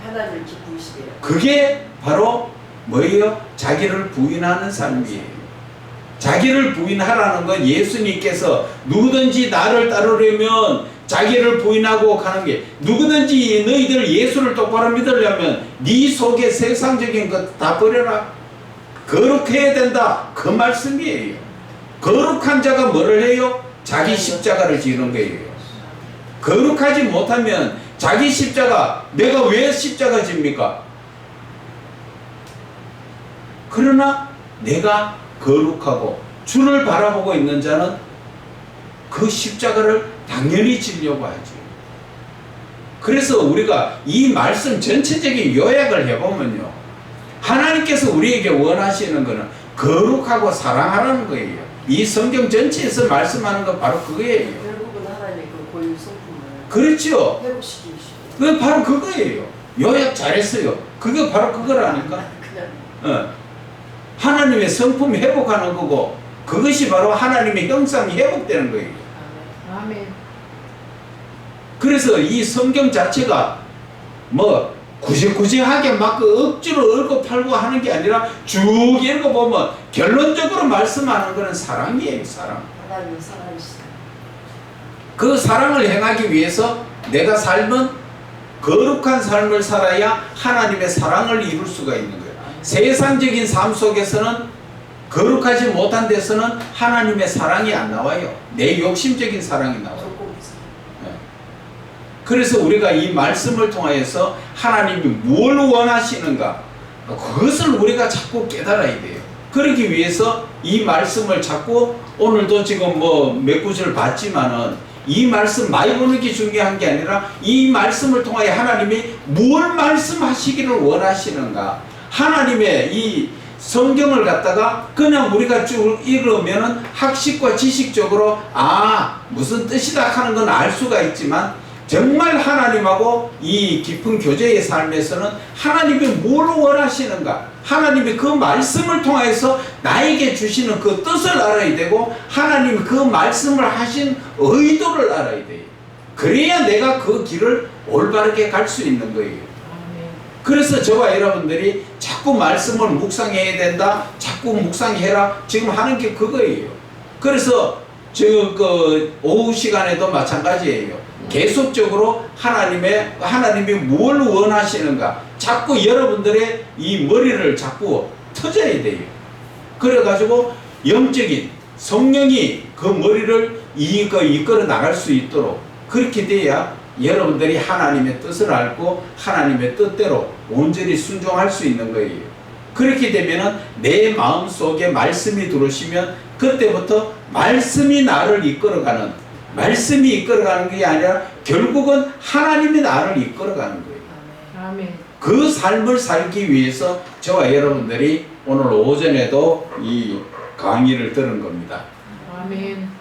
하나님을 기쁘시게요. 그게 바로 뭐예요? 자기를 부인하는 삶이에요. 자기를 부인하라는 건 예수님께서 누구든지 나를 따르려면 자기를 부인하고 가는 게 누구든지 너희들 예수를 똑바로 믿으려면 네 속에 세상적인 것 다 버려라. 거룩해야 된다. 그 말씀이에요. 거룩한 자가 뭐를 해요? 자기 십자가를 지는 거예요. 거룩하지 못하면 자기 십자가 내가 왜 십자가 집니까? 그러나 내가 거룩하고 주를 바라보고 있는 자는 그 십자가를 당연히 지려고 하죠. 그래서 우리가 이 말씀 전체적인 요약을 해보면요 하나님께서 우리에게 원하시는 것은 거룩하고 사랑하라는 거예요. 이 성경 전체에서 말씀하는 건 바로 그거예요. 결국은 하나님의 그 고유 성품을 그렇죠. 회복시키시고 그게 바로 그거예요. 요약 잘했어요. 그게 바로 그거라니까. 그냥 하나님의 성품 회복하는 거고 그것이 바로 하나님의 형상이 회복되는 거예요. 아멘. 그래서 이 성경 자체가 뭐 구질구질하게 막 억지로 읽고 팔고 하는 게 아니라 쭉 읽어보면 결론적으로 말씀하는 것은 사랑이에요. 사랑. 하나님은 사랑이시다. 그 사랑을 행하기 위해서 내가 삶은 거룩한 삶을 살아야 하나님의 사랑을 이룰 수가 있는 거예요. 세상적인 삶 속에서는 거룩하지 못한 데서는 하나님의 사랑이 안 나와요. 내 욕심적인 사랑이 나와요. 그래서 우리가 이 말씀을 통하여서 하나님이 뭘 원하시는가 그것을 우리가 자꾸 깨달아야 돼요. 그러기 위해서 이 말씀을 자꾸 오늘도 지금 뭐 몇 구절 봤지만은 이 말씀 많이 보는 게 중요한 게 아니라 이 말씀을 통하여 하나님이 뭘 말씀하시기를 원하시는가 하나님의 이 성경을 갖다가 그냥 우리가 쭉 읽으면은 학식과 지식적으로 무슨 뜻이다 하는 건 알 수가 있지만 정말 하나님하고 이 깊은 교제의 삶에서는 하나님이 뭘 원하시는가, 하나님이 그 말씀을 통해서 나에게 주시는 그 뜻을 알아야 되고 하나님이 그 말씀을 하신 의도를 알아야 돼요. 그래야 내가 그 길을 올바르게 갈 수 있는 거예요. 그래서 저와 여러분들이 자꾸 말씀을 묵상해야 된다, 자꾸 묵상해라, 지금 하는 게 그거예요. 그래서 오후 시간에도 마찬가지예요. 계속적으로 하나님이 뭘 원하시는가, 자꾸 여러분들의 이 머리를 자꾸 터져야 돼요. 그래가지고 영적인 성령이 그 머리를 이끌어 나갈 수 있도록 그렇게 돼야 여러분들이 하나님의 뜻을 알고 하나님의 뜻대로 온전히 순종할 수 있는 거예요. 그렇게 되면은 내 마음속에 말씀이 들어오시면 그때부터 말씀이 나를 이끌어가는, 말씀이 이끌어가는 게 아니라 결국은 하나님이 나를 이끌어가는 거예요. 아멘. 그 삶을 살기 위해서 저와 여러분들이 오늘 오전에도 이 강의를 들은 겁니다. 아멘.